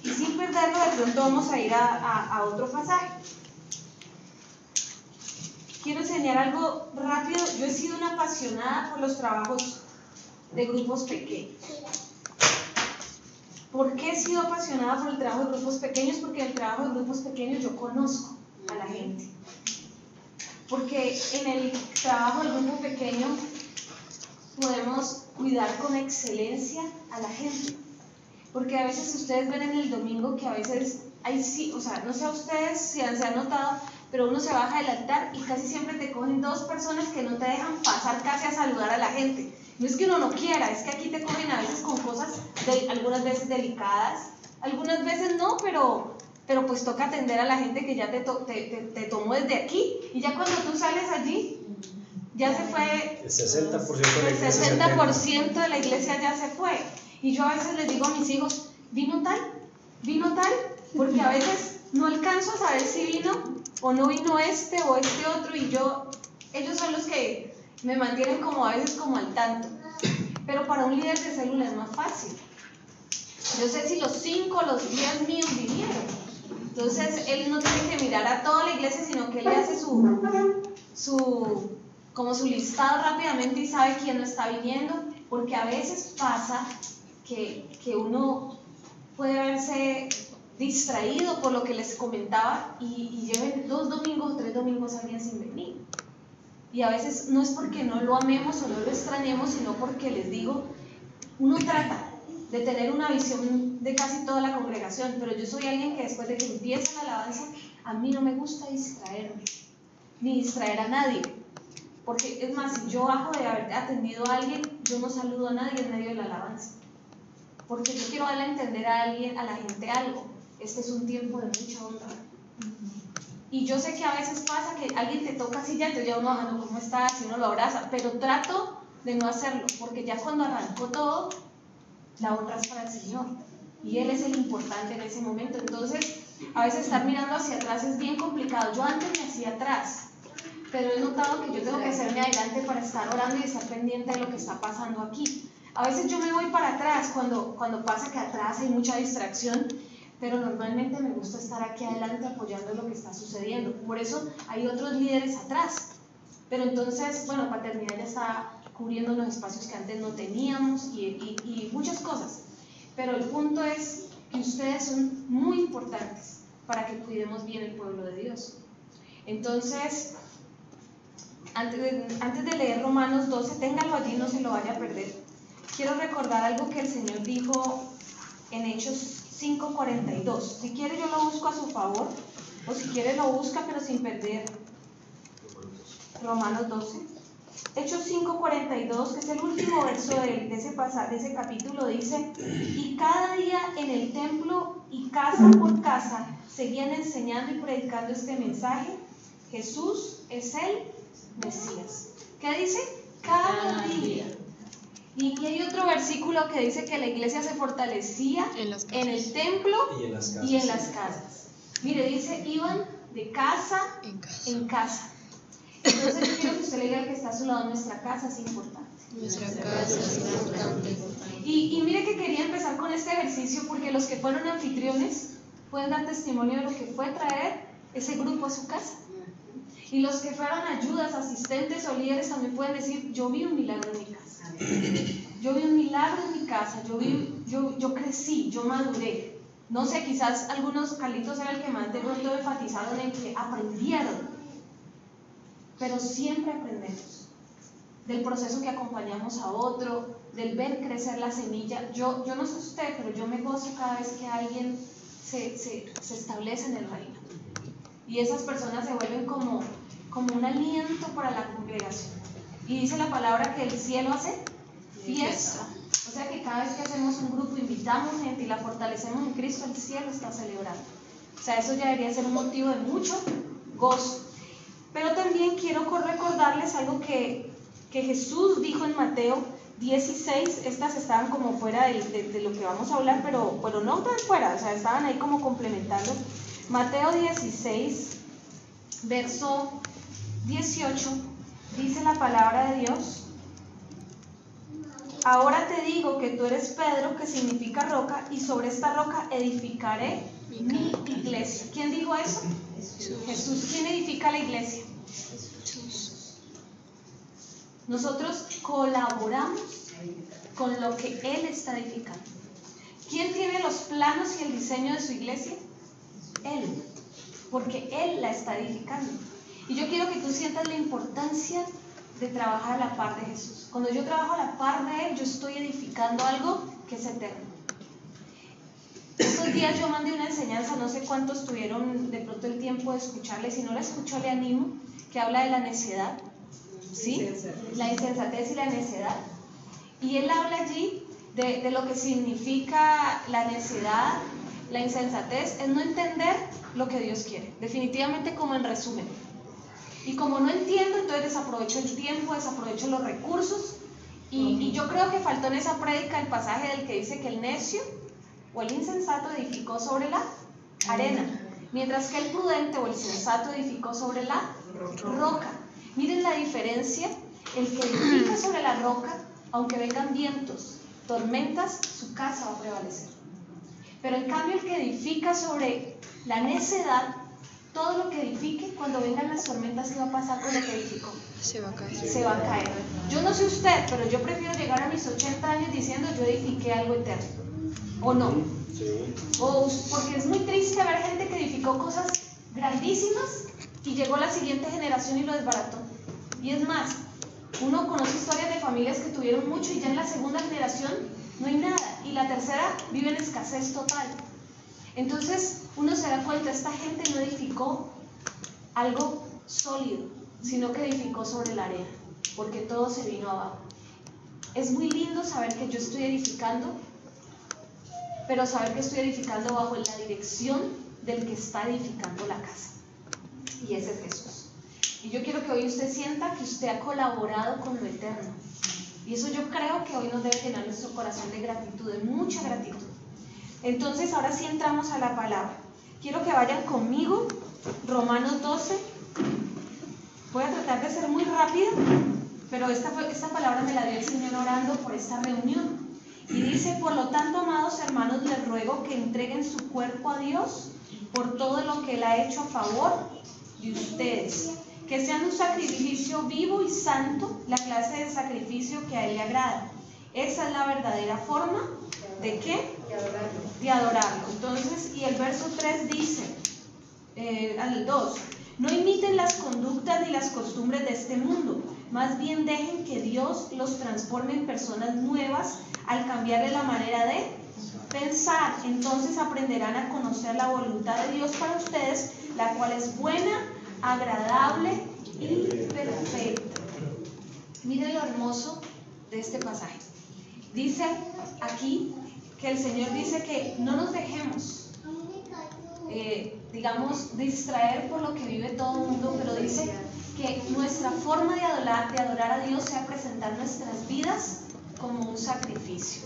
Y sin perderlo, de pronto vamos a ir a otro pasaje. Quiero enseñar algo rápido. Yo he sido una apasionada por los trabajos de grupos pequeños. ¿Por qué he sido apasionada por el trabajo de grupos pequeños? Porque en el trabajo de grupos pequeños yo conozco a la gente. Porque en el trabajo del grupo pequeño podemos cuidar con excelencia a la gente. Porque a veces ustedes ven en el domingo que a veces hay sí, o sea, no sé a ustedes si se han notado, pero uno se baja del altar y casi siempre te cogen dos personas que no te dejan pasar casi a saludar a la gente. No es que uno no quiera, es que aquí te cogen a veces con cosas algunas veces delicadas, algunas veces no, pero pues toca atender a la gente que ya te tomó desde aquí, y ya cuando tú sales allí, ya se fue el 60% de la iglesia ya se fue. Y yo a veces les digo a mis hijos, ¿vino tal? Porque a veces no alcanzo a saber si vino o no vino este o este otro, y ellos son los que me mantienen como a veces como al tanto. Pero para un líder de célula es más fácil. Yo sé si los 5 o los 10 míos vinieron. Entonces él no tiene que mirar a toda la iglesia, sino que él le hace su listado rápidamente y sabe quién no está viniendo, porque a veces pasa que uno puede verse distraído por lo que les comentaba y lleven 2 domingos o 3 domingos alguien sin venir. Y a veces no es porque no lo amemos o no lo extrañemos, sino porque les digo, uno trata de tener una visión de casi toda la congregación, pero yo soy alguien que después de que empieza la alabanza, a mí no me gusta distraerme, ni distraer a nadie. Porque es más, si yo bajo de haber atendido a alguien, yo no saludo a nadie en medio de la alabanza. Porque yo quiero darle a entender a la gente algo. Este es un tiempo de mucha honra. Y yo sé que a veces pasa que alguien te toca así, ya, entonces ya uno bajando, ¿cómo estás? Y uno lo abraza, pero trato de no hacerlo, porque ya cuando arrancó todo, la honra es para el Señor. Y Él es el importante en ese momento. Entonces, a veces estar mirando hacia atrás es bien complicado. Yo antes me hacía atrás, pero he notado que yo tengo que hacerme adelante para estar orando y estar pendiente de lo que está pasando aquí. A veces yo me voy para atrás cuando pasa que atrás hay mucha distracción, pero normalmente me gusta estar aquí adelante apoyando lo que está sucediendo. Por eso hay otros líderes atrás. Pero entonces, bueno, Paternidad ya está cubriendo los espacios que antes no teníamos y muchas cosas. Pero el punto es que ustedes son muy importantes para que cuidemos bien el pueblo de Dios. Entonces, antes de leer Romanos 12, téngalo allí, no se lo vaya a perder. Quiero recordar algo que el Señor dijo en Hechos 5:42. Si quiere yo lo busco a su favor, o si quiere lo busca pero sin perder Romanos 12. Hechos 5:42, que es el último verso de ese capítulo, dice: y cada día en el templo y casa por casa seguían enseñando y predicando este mensaje: Jesús es el Mesías. ¿Qué dice? Cada día. Y hay otro versículo que dice que la iglesia se fortalecía en el templo y en las casas. Mire, dice, iban de casa en casa. Entonces yo quiero que usted le diga al que está a su lado: nuestra casa es importante. Nuestra casa es importante. Y mire que quería empezar con este ejercicio porque los que fueron anfitriones pueden dar testimonio de lo que fue traer ese grupo a su casa. Y los que fueron ayudas, asistentes o líderes también pueden decir: yo vi un milagro en mi casa. Yo vi un milagro en mi casa, yo crecí, yo maduré. No sé, quizás algunos, Carlitos era el que más de pronto enfatizaron en que aprendieron. Pero siempre aprendemos del proceso que acompañamos a otro, del ver crecer la semilla. Yo no sé usted, pero yo me gozo cada vez que alguien se establece en el reino. Y esas personas se vuelven como un aliento para la congregación. Y dice la palabra que el cielo hace fiesta. O sea que cada vez que hacemos un grupo, invitamos gente y la fortalecemos en Cristo, el cielo está celebrando. O sea, eso ya debería ser un motivo de mucho gozo. Pero también quiero recordarles algo que Jesús dijo en Mateo 16. Estas estaban como fuera de lo que vamos a hablar, pero no tan fuera, o sea, estaban ahí como complementando. Mateo 16, verso 18, dice la palabra de Dios: ahora te digo que tú eres Pedro, que significa roca, y sobre esta roca edificaré mi iglesia. ¿Quién dijo eso? Jesús. ¿Quién edifica la iglesia? Nosotros colaboramos con lo que Él está edificando. ¿Quién tiene los planos y el diseño de su iglesia? Él, porque Él la está edificando. Y yo quiero que tú sientas la importancia de trabajar a la par de Jesús. Cuando yo trabajo a la par de Él, yo estoy edificando algo que es eterno. Estos días yo mandé una enseñanza, no sé cuántos tuvieron de pronto el tiempo de escucharla, y si no la escuchó le animo, que habla de la necedad, ¿sí? La insensatez y la necedad. Y él habla allí de lo que significa la necedad, la insensatez, es no entender lo que Dios quiere, definitivamente, como en resumen. Y como no entiendo, entonces desaprovecho el tiempo, desaprovecho los recursos, y yo creo que faltó en esa prédica el pasaje del que dice que el necio o el insensato edificó sobre la arena, mientras que el prudente o el sensato edificó sobre la roca. Miren la diferencia. El que edifica sobre la roca, aunque vengan vientos, tormentas, su casa va a prevalecer. Pero en cambio el que edifica sobre la necedad, todo lo que edifique, cuando vengan las tormentas, ¿qué va a pasar con lo que edificó? Se va a caer. Se va a caer. Yo no sé usted, pero yo prefiero llegar a mis 80 años diciendo yo edifiqué algo eterno. ¿O no? O porque es muy triste ver gente que edificó cosas grandísimas y llegó la siguiente generación y lo desbarató. Y es más, uno conoce historias de familias que tuvieron mucho y ya en la segunda generación no hay nada, y la tercera vive en escasez total. Entonces uno se da cuenta, esta gente no edificó algo sólido, sino que edificó sobre la arena, porque todo se vino abajo. Es muy lindo saber que yo estoy edificando, pero saber que estoy edificando bajo la dirección del que está edificando la casa, y ese es Jesús. Y yo quiero que hoy usted sienta que usted ha colaborado con lo eterno, y eso yo creo que hoy nos debe llenar nuestro corazón de gratitud, de mucha gratitud. Entonces ahora sí entramos a la palabra. Quiero que vayan conmigo, Romanos 12. Voy a tratar de ser muy rápida, pero esta palabra me la dio el Señor orando por esta reunión. Y dice: por lo tanto, amados hermanos, les ruego que entreguen su cuerpo a Dios por todo lo que Él ha hecho a favor de ustedes, que sean un sacrificio vivo y santo, la clase de sacrificio que a Él le agrada. Esa es la verdadera forma ¿de qué? De adorarlo. Entonces, y el verso 3 dice, al 2, no imiten las conductas ni las costumbres de este mundo, más bien dejen que Dios los transforme en personas nuevas al cambiarle la manera de pensar. Entonces aprenderán a conocer la voluntad de Dios para ustedes, la cual es buena, agradable y perfecta. Miren lo hermoso de este pasaje. Dice aquí que el Señor dice que no nos dejemos, distraer por lo que vive todo el mundo, pero dice que nuestra forma de adorar a Dios sea presentar nuestras vidas como un sacrificio.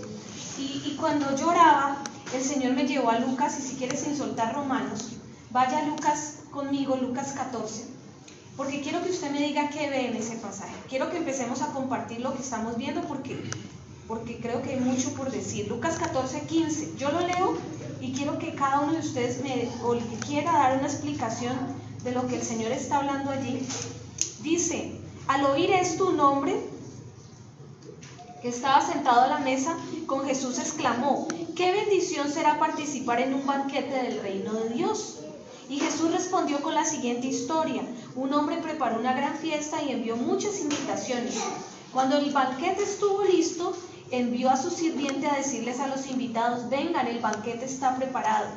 Y cuando yo oraba, el Señor me llevó a Lucas, y si quieres, sin soltar Romanos, vaya a Lucas conmigo, Lucas 14, porque quiero que usted me diga qué ve en ese pasaje. Quiero que empecemos a compartir lo que estamos viendo, porque creo que hay mucho por decir. Lucas 14:15, yo lo leo y quiero que cada uno de ustedes o el que quiera dar una explicación de lo que el Señor está hablando allí. Dice: al oír esto, un hombre que estaba sentado a la mesa con Jesús exclamó: qué bendición será participar en un banquete del reino de Dios. Y Jesús respondió con la siguiente historia: un hombre preparó una gran fiesta y envió muchas invitaciones. Cuando el banquete estuvo listo, envió a su sirviente a decirles a los invitados: vengan, el banquete está preparado.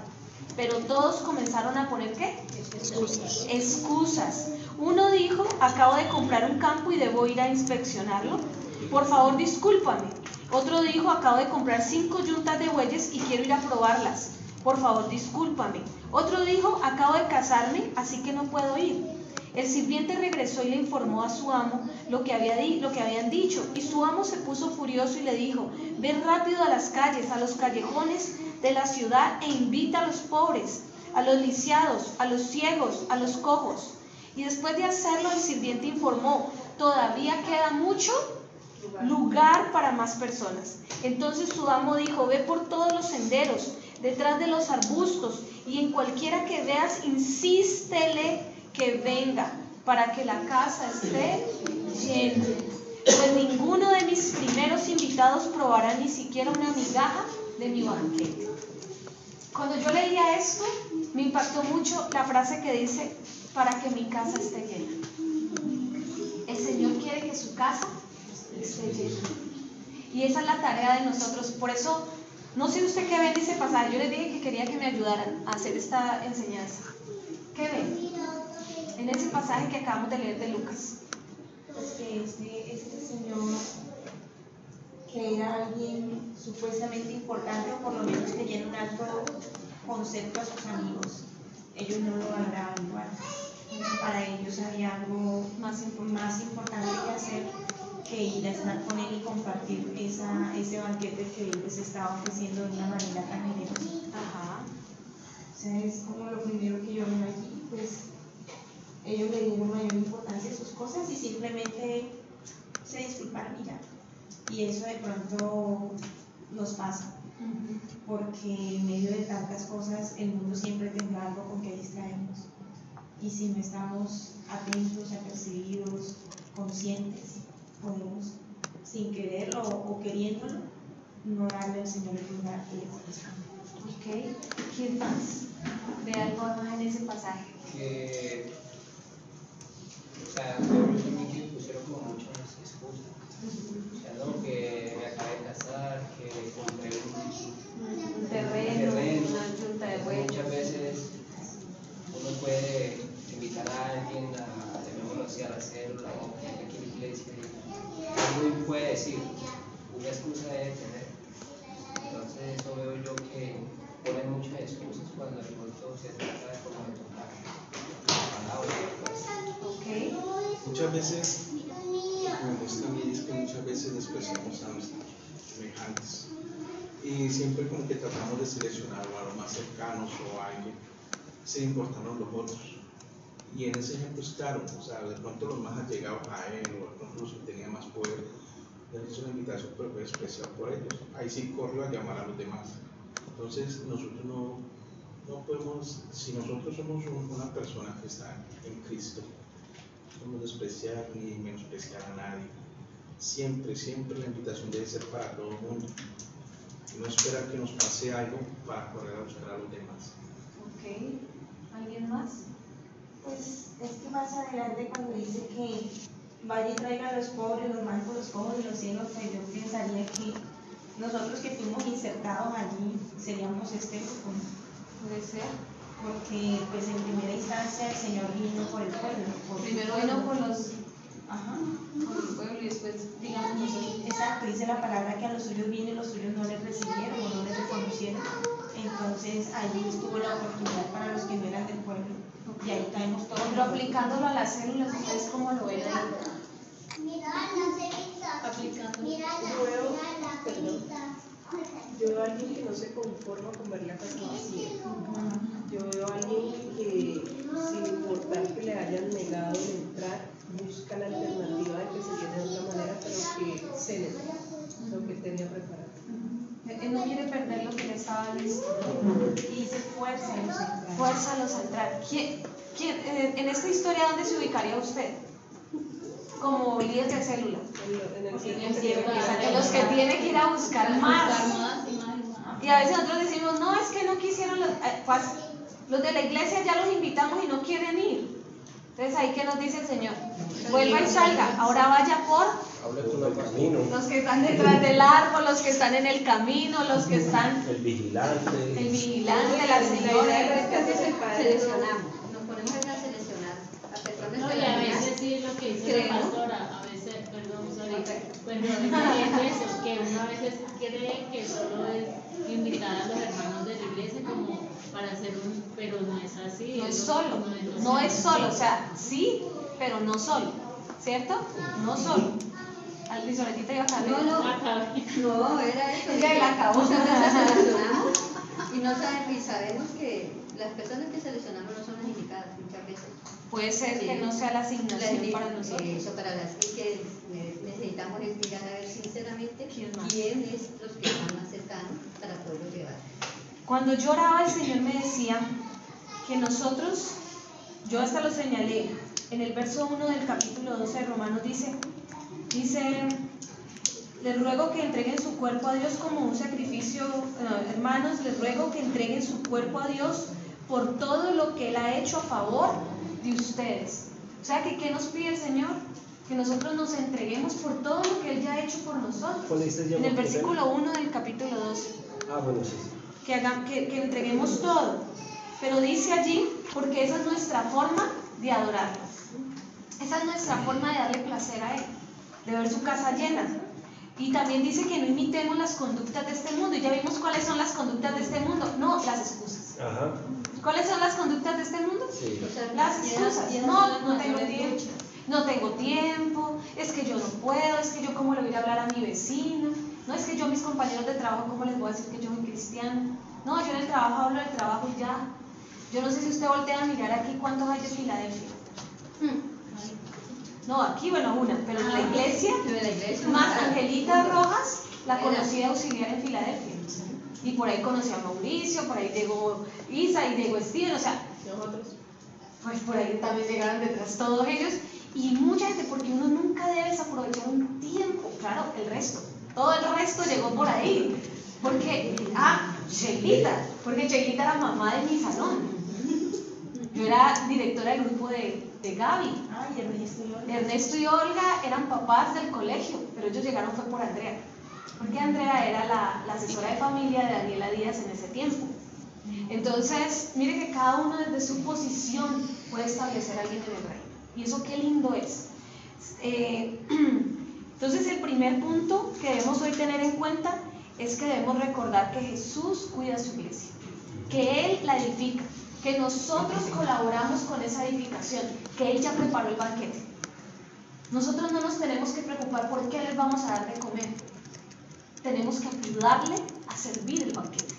Pero todos comenzaron a poner ¿qué? Excusas. Uno dijo: acabo de comprar un campo y debo ir a inspeccionarlo. Por favor, discúlpame. Otro dijo: acabo de comprar 5 yuntas de bueyes y quiero ir a probarlas. Por favor, discúlpame. Otro dijo: acabo de casarme, así que no puedo ir. El sirviente regresó y le informó a su amo lo que habían dicho, y su amo se puso furioso y le dijo: ven rápido a las calles, a los callejones de la ciudad e invita a los pobres, a los lisiados, a los ciegos, a los cojos. Y después de hacerlo, el sirviente informó: todavía queda mucho lugar para más personas. Entonces su amo dijo: ve por todos los senderos, detrás de los arbustos, y en cualquiera que veas, insístele que venga, para que la casa esté llena. Pues ninguno de mis primeros invitados probará ni siquiera una migaja de mi banquete. Cuando yo leía esto, me impactó mucho la frase que dice: para que mi casa esté llena. El Señor quiere que su casa esté llena. Y esa es la tarea de nosotros. Por eso, no sé usted qué ve en ese pasaje. Yo les dije que quería que me ayudaran a hacer esta enseñanza. ¿Qué ven en ese pasaje que acabamos de leer de Lucas? Pues que este señor, que era alguien supuestamente importante, o por lo menos tenía un alto concepto a sus amigos, ellos no lo valoraban igual. Para ellos había algo más importante que hacer que ir a estar con él y compartir ese banquete que él les estaba ofreciendo de una manera tan generosa. Ajá. O sea, es como lo primero que yo veo allí, pues ellos le dieron mayor importancia a sus cosas y simplemente se disculparon y ya. Y eso de pronto nos pasa, porque en medio de tantas cosas el mundo siempre tendrá algo con que distraernos. Y si no estamos atentos, apercibidos, conscientes, podemos, sin quererlo o queriéndolo, no darle al Señor el lugar que le corresponde. Ok, ¿quién más ve algo más en ese pasaje? Que, o sea, me pusieron como muchas excusas. O sea, no, que me acabé de casar, que compré Un terreno, una yunta de bueyes. Muchas veces uno puede invitar a alguien a, llamémoslo así, a la célula o aquí en la iglesia, y uno puede decir, una excusa debe tener. Entonces eso veo yo que ponen muchas excusas cuando de pronto se trata de cómo de tocar la palabra. Ok. Muchas veces, lo que me gusta a mí es que muchas veces despreciamos a nuestros semejantes y siempre como que tratamos de seleccionar a los más cercanos o a alguien sin importarnos los otros. Y en ese ejemplo es claro, o sea, de pronto los más allegados a él o incluso que tenía más poder, le hizo una invitación, pero fue especial por ellos. Ahí sí corrió a llamar a los demás. Entonces nosotros no podemos, si nosotros somos una persona que está en Cristo, no podemos despreciar ni menospreciar a nadie. Siempre la invitación debe ser para todo el mundo. Y no esperar que nos pase algo para correr a buscar a los demás. Ok, ¿alguien más? Pues es que más adelante cuando dice que vaya y traiga a los pobres, los mancos, los cojos y los ciegos, pues yo pensaría que nosotros que fuimos insertados allí seríamos este grupo, ¿no? Puede ser. Porque pues en primera instancia el Señor vino por el pueblo. Primero vino por los... Ajá. por el pueblo y después, digamos, nosotros. Exacto, dice la palabra que a los suyos vino y los suyos no le recibieron o no le reconocieron. Entonces allí estuvo la oportunidad para los que no eran del pueblo. Y ahí caemos todos. Pero aplicándolo a las células, ¿ustedes cómo lo ven ahí? Yo veo a alguien que no se conforma con ver la casa vacía. Yo veo a alguien que, sin importar que le hayan negado el entrar, busca la alternativa de que se llene de otra manera, pero que cene lo que tenía preparado. Él no quiere perder lo que le estaba listo. Y dice fuerza a los entrar. Fuérzalos a entrar. En esta historia, ¿dónde se ubicaría usted? Como líder de célula. En el O sea, cielo. los que tienen que ir a buscar más. Y a veces nosotros decimos, no, es que no quisieron, los de la iglesia ya los invitamos y no quieren ir. Entonces ahí, ¿qué nos dice el Señor? Vuelva y salga, ahora vaya por los que están detrás del árbol, los que están en el camino, los que están... El vigilante, la señora. Seleccionamos, nos ponemos a seleccionar a personas No, que y a la veces sí lo que dice la pastora, a veces, perdón, pues no es eso, que uno a veces cree que solo es invitar a los hermanos de la iglesia como para hacer pero no es así. No es solo, no es solo, o sea, sí, pero no solo, ¿cierto? No solo. Luis Soletita iba a acabar. No, era eso. Ya la acabó. Muchas veces seleccionamos y nos y sabemos que las personas que seleccionamos no son las indicadas muchas veces. Puede ser que no sea la asignación para nosotros. Eso para las que necesitamos es mirar a ver sinceramente ¿Quién más? quién es los que están más cercanos para poderlo llevar. Cuando yo oraba, el Señor me decía que nosotros, yo hasta lo señalé, en el verso 1 del capítulo 12 de Romanos dice, les ruego que entreguen su cuerpo a Dios como un sacrificio, hermanos, les ruego que entreguen su cuerpo a Dios por todo lo que Él ha hecho a favor de ustedes. O sea, que ¿qué nos pide el Señor? Que nosotros nos entreguemos por todo lo que Él ya ha hecho por nosotros. En el versículo 1 del capítulo 12. Bueno, sí. Que entreguemos todo. Pero dice allí, porque esa es nuestra forma de adorarlo. Esa es nuestra forma de darle placer a Él, de ver su casa llena. Y también dice que no imitemos las conductas de este mundo. Y ya vimos cuáles son las conductas de este mundo. No, las excusas. Ajá. ¿Cuáles son las conductas de este mundo? Sí. Las excusas. No tengo tiempo. No tengo tiempo. Es que yo no puedo. Es que yo cómo le voy a hablar a mi vecino. No, es que yo a mis compañeros de trabajo cómo les voy a decir que yo soy cristiano. No, yo en el trabajo hablo del trabajo y ya. Yo no sé si usted voltea a mirar aquí cuántos hay de Filadelfia. No, aquí, bueno, una, pero en la iglesia, más Angelita Rojas, la conocida auxiliar en Filadelfia. Y por ahí conocí a Mauricio, por ahí llegó Isa y llegó Steven, o sea, Nosotros. pues por ahí también llegaron detrás todos ellos. Y mucha gente, porque uno nunca debe desaprovechar un tiempo, claro, el resto. Todo el resto llegó por ahí. Porque, Cheilita, porque Cheilita era mamá de mi salón. Yo era directora del grupo de Gaby. Ay, Ernesto y Olga eran papás del colegio, pero ellos llegaron fue por Andrea. Porque Andrea era la asesora de familia de Daniela Díaz en ese tiempo. Entonces, mire que cada uno desde su posición puede establecer a alguien en el reino. Y eso qué lindo es. Entonces, el primer punto que debemos hoy tener en cuenta es que debemos recordar que Jesús cuida su iglesia, que Él la edifica, que nosotros colaboramos con esa edificación, que Él ya preparó el banquete. Nosotros no nos tenemos que preocupar por qué les vamos a dar de comer. Tenemos que ayudarle a servir el banquete.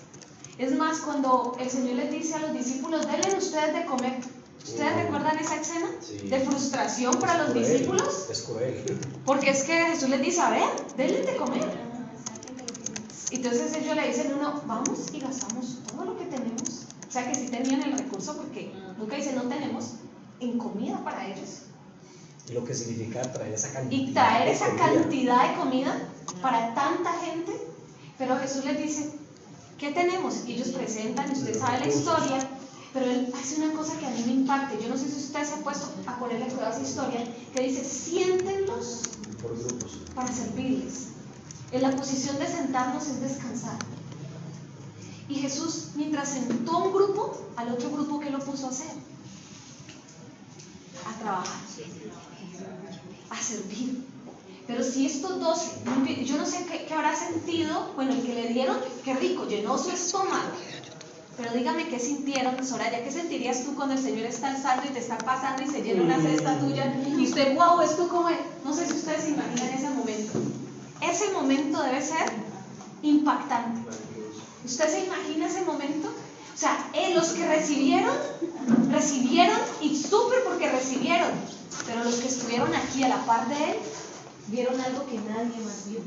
Es más, cuando el Señor les dice a los discípulos, denle ustedes de comer. ¿Ustedes recuerdan esa escena? Sí. De frustración para los discípulos. Es cruel. Porque es que Jesús les dice, a ver, denle de comer. Entonces ellos le dicen, vamos y gastamos todo lo que tenemos. O sea que sí tenían el recurso, porque nunca dice no tenemos, en comida para ellos. Y lo que significa traer esa cantidad. Y traer esa de comida. cantidad de comida para tanta gente. Pero Jesús les dice, ¿qué tenemos? Y ellos presentan, usted sabe la historia, pero Él hace una cosa que a mí me impacta. Yo no sé si usted se ha puesto a ponerle cuidado a esa historia, que dice, siéntenlos Por grupos. para servirles. En la posición de sentarnos es descansar. Y Jesús, mientras sentó un grupo, al otro grupo, ¿qué lo puso a hacer? A trabajar, a servir. Pero si estos dos, yo no sé qué habrá sentido, bueno, el que le dieron, qué rico, llenó su estómago. Pero dígame qué sintieron, Soraya, ¿qué sentirías tú cuando el Señor está alzando y te está pasando y se llena una cesta tuya y usted, wow, esto como es? No sé si ustedes se imaginan ese momento. Ese momento debe ser impactante. ¿Usted se imagina ese momento? O sea, los que recibieron y súper porque recibieron, pero los que estuvieron aquí a la par de Él, vieron algo que nadie más vio.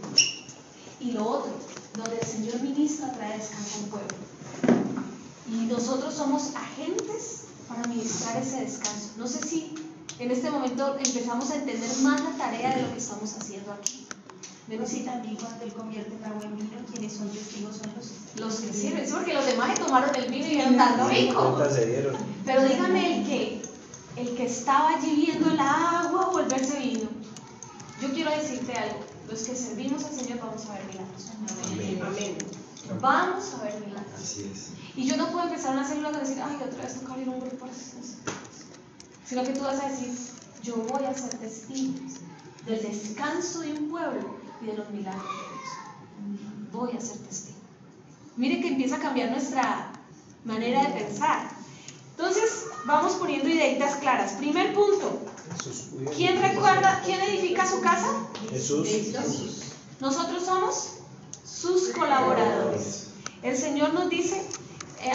Y lo otro, donde el Señor ministra trae descanso a un pueblo. Y nosotros somos agentes para ministrar ese descanso. No sé si en este momento empezamos a entender más la tarea de lo que estamos haciendo aquí. Pero sí, también cuando Él convierte el agua en vino, quienes son testigos son los que sirven. Sí, porque los demás se tomaron el vino y vieron tan rico. ¿Cuántas se dieron? Pero dígame el que estaba allí viendo el agua volverse vino. Yo quiero decirte algo. Los que servimos al Señor vamos a ver milagros. Amén. Vamos a ver milagros. Así es. Y yo no puedo empezar una célula y decir, ay, otra vez toca abrir un grupo. Sino que tú vas a decir, yo voy a ser testigo del descanso de un pueblo y de los milagros de Dios. Voy a ser testigo. Mire que empieza a cambiar nuestra manera de pensar. Entonces, vamos poniendo ideitas claras. Primer punto. ¿Quién recuerda? ¿Quién edifica su casa? Jesús. Nosotros somos sus colaboradores. El Señor nos dice,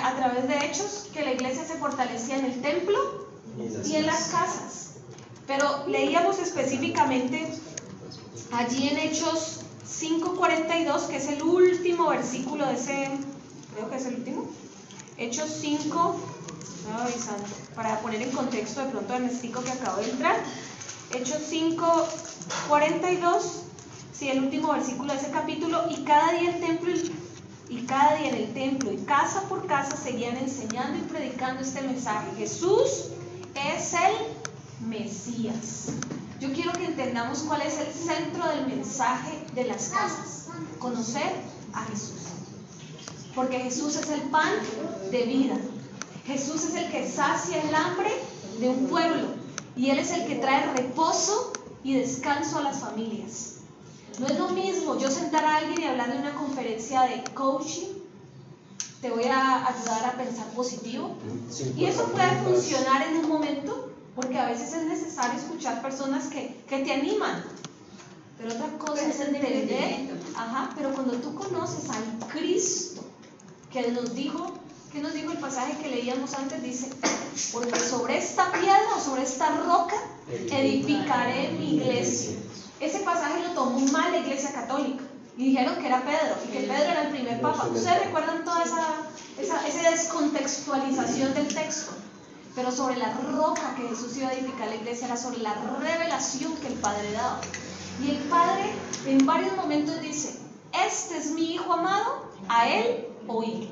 a través de Hechos que la iglesia se fortalecía en el templo y en las casas. Pero leíamos específicamente allí en Hechos 5:42, que es el último versículo de ese, creo que es el último. Hechos 5, ay santo, para poner en contexto de pronto a Ernesto que acabo de entrar. Hechos 5:42, sí, el último versículo de ese capítulo. Y cada día en el templo y casa por casa seguían enseñando y predicando este mensaje: Jesús es el Mesías. Yo quiero que entendamos cuál es el centro del mensaje de las casas: conocer a Jesús. Porque Jesús es el pan de vida. Jesús es el que sacia el hambre de un pueblo. Y Él es el que trae reposo y descanso a las familias. No es lo mismo yo sentar a alguien y hablar de una conferencia de coaching. Te voy a ayudar a pensar positivo. Y eso puede funcionar en un momento, porque a veces es necesario escuchar personas que te animan. Pero otra cosa es entender, pero cuando tú conoces al Cristo, que nos dijo el pasaje que leíamos antes, dice: porque sobre esta piedra o sobre esta roca edificaré mi iglesia. Ese pasaje lo tomó mal la iglesia católica y dijeron que era Pedro, y que Pedro era el primer papa. ¿Ustedes recuerdan toda esa descontextualización del texto? Pero sobre la roca que Jesús iba a edificar la iglesia era sobre la revelación que el Padre daba. Y el Padre en varios momentos dice: este es mi Hijo amado, a Él oíd.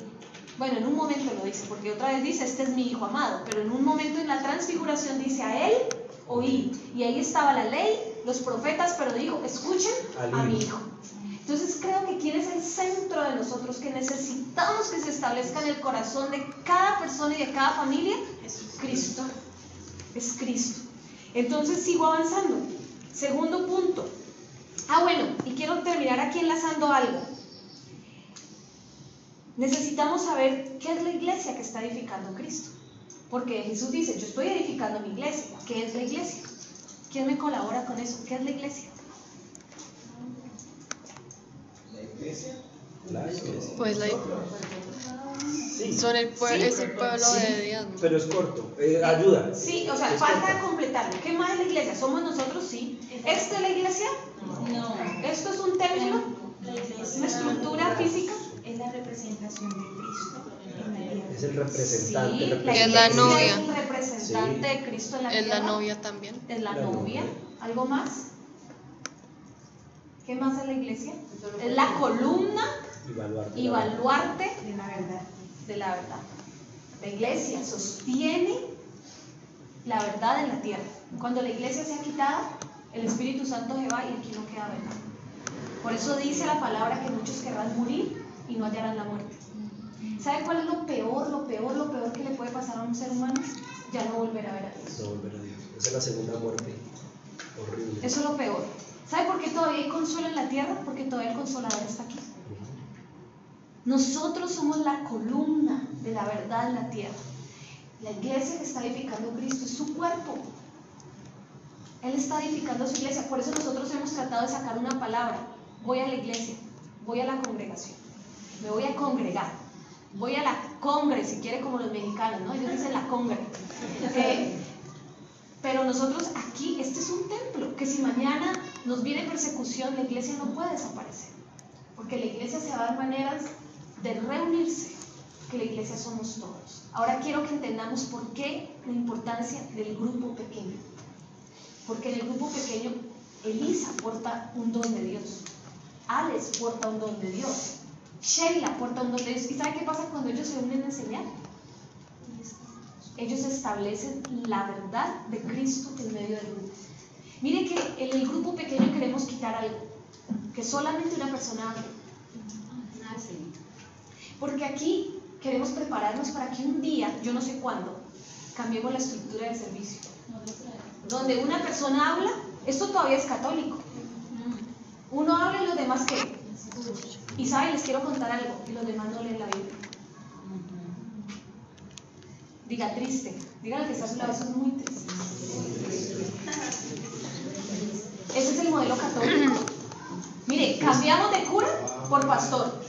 Bueno, en un momento lo dice, porque otra vez dice: este es mi Hijo amado, pero en un momento en la transfiguración dice: a Él oíd. Y ahí estaba la ley, los profetas, pero dijo: escuchen a mi Hijo. Entonces creo que ¿quién es el centro de nosotros que necesitamos que se establezca en el corazón de cada persona y de cada familia? Cristo. Es Cristo. Entonces sigo avanzando. Segundo punto. Bueno, y quiero terminar aquí enlazando algo. Necesitamos saber qué es la iglesia que está edificando Cristo. Porque Jesús dice: yo estoy edificando mi iglesia. ¿Qué es la iglesia? ¿Quién me colabora con eso? ¿Qué es la iglesia? ¿La iglesia? Pues Sí. son el pueblo, es el pueblo de Dios, ¿no? Pero es corto, ayuda. Sí, o sea, falta completarlo. ¿Qué más es la iglesia? ¿Somos nosotros? Sí. ¿Esto es la iglesia? No. ¿Esto es un templo? La iglesia ¿Una estructura física? es la representación de Cristo en la tierra. Es el representante. Sí, Es la novia. Es el representante de Cristo en la Es tierra. la novia también. Es la novia. ¿Algo más? ¿Qué más es la iglesia? Es la columna y baluarte De la verdad. de la verdad. La iglesia sostiene la verdad en la tierra. Cuando la iglesia sea quitada, el Espíritu Santo se va y aquí no queda verdad. Por eso dice la palabra que muchos querrán morir y no hallarán la muerte. ¿Sabe cuál es lo peor que le puede pasar a un ser humano? Ya no volver a ver a Dios. No volver a Dios. Esa es la segunda muerte. Horrible. Eso es lo peor. ¿Sabe por qué todavía hay consuelo en la tierra? Porque todavía el Consolador está aquí. Nosotros somos la columna de la verdad en la tierra. La iglesia que está edificando Cristo es su cuerpo. Él está edificando su iglesia. Por eso nosotros hemos tratado de sacar una palabra. Voy a la iglesia, voy a la congregación, me voy a congregar, voy a la congre, si quiere, como los mexicanos, ¿no? Ellos dicen la congre. Pero nosotros aquí, este es un templo, que si mañana nos viene persecución, la iglesia no puede desaparecer. Porque la iglesia se va a dar maneras de reunirse, que la iglesia somos todos. Ahora quiero que entendamos por qué la importancia del grupo pequeño. Porque en el grupo pequeño, Elisa porta un don de Dios, Alex porta un don de Dios, Sheila porta un don de Dios. ¿Y sabe qué pasa cuando ellos se unen a enseñar? Ellos establecen la verdad de Cristo en medio del grupo. Mire que en el grupo pequeño queremos quitar algo, que solamente una persona hable. Porque aquí queremos prepararnos para que un día, yo no sé cuándo, cambiemos la estructura del servicio. Donde una persona habla, esto todavía es católico. Uno habla y los demás ¿qué? Y saben, les quiero contar algo, y los demás no leen la Biblia. Diga triste, dígale que está a su lado, eso es muy triste. Ese es el modelo católico. Mire, cambiamos de cura por pastor.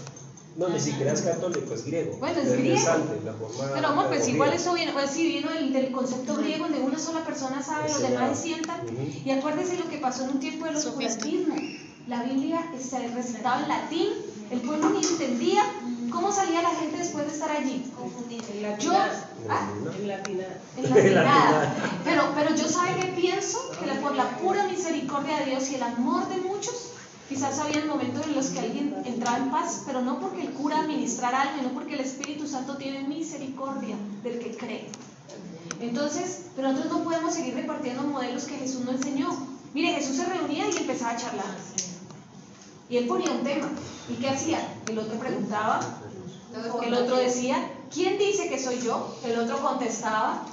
No, ni siquiera es católico, es griego. Bueno, es Desde griego. antes, la forma Pero amor, pues pedagógica. igual eso viene, pues sí, vino del concepto griego donde una sola persona sabe, los demás se sientan. Y acuérdese lo que pasó en un tiempo del oscurantismo. La Biblia se recitaba en latín, el pueblo ni entendía cómo salía la gente después de estar allí. Yo, En latina. en latinada. Pero yo sabe que pienso que por la pura misericordia de Dios y el amor de muchos, quizás había momentos en los que alguien entraba en paz, pero no porque el cura administrara algo, no porque el Espíritu Santo tiene misericordia del que cree. Entonces, pero nosotros no podemos seguir repartiendo modelos que Jesús no enseñó. Mire, Jesús se reunía y empezaba a charlar. Y él ponía un tema. ¿Y qué hacía? El otro preguntaba, el otro decía, ¿quién dice que soy yo? El otro contestaba.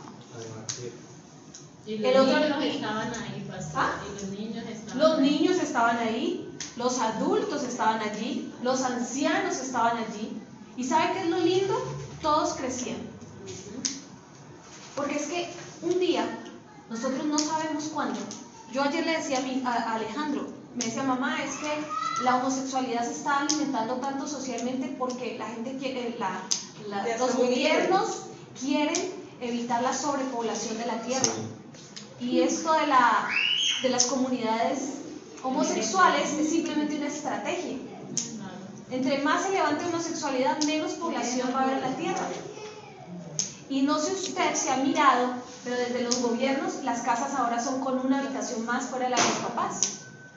Y El los otro- niños estaban ahí, pastor. ¿Ah? Y los niños estaban Los ahí. niños estaban ahí, los adultos estaban allí, los ancianos estaban allí. ¿Y sabe qué es lo lindo? Todos crecían. Porque es que un día, nosotros no sabemos cuándo. Yo ayer le decía a Alejandro, me decía, mamá, es que la homosexualidad se está alimentando tanto socialmente porque la gente quiere, los gobiernos quieren evitar la sobrepoblación de la tierra. Y esto de las comunidades homosexuales es simplemente una estrategia. Entre más se levante homosexualidad, menos población va a haber en la tierra. Y no sé usted si ha mirado, pero desde los gobiernos las casas ahora son con una habitación más fuera de la de los papás.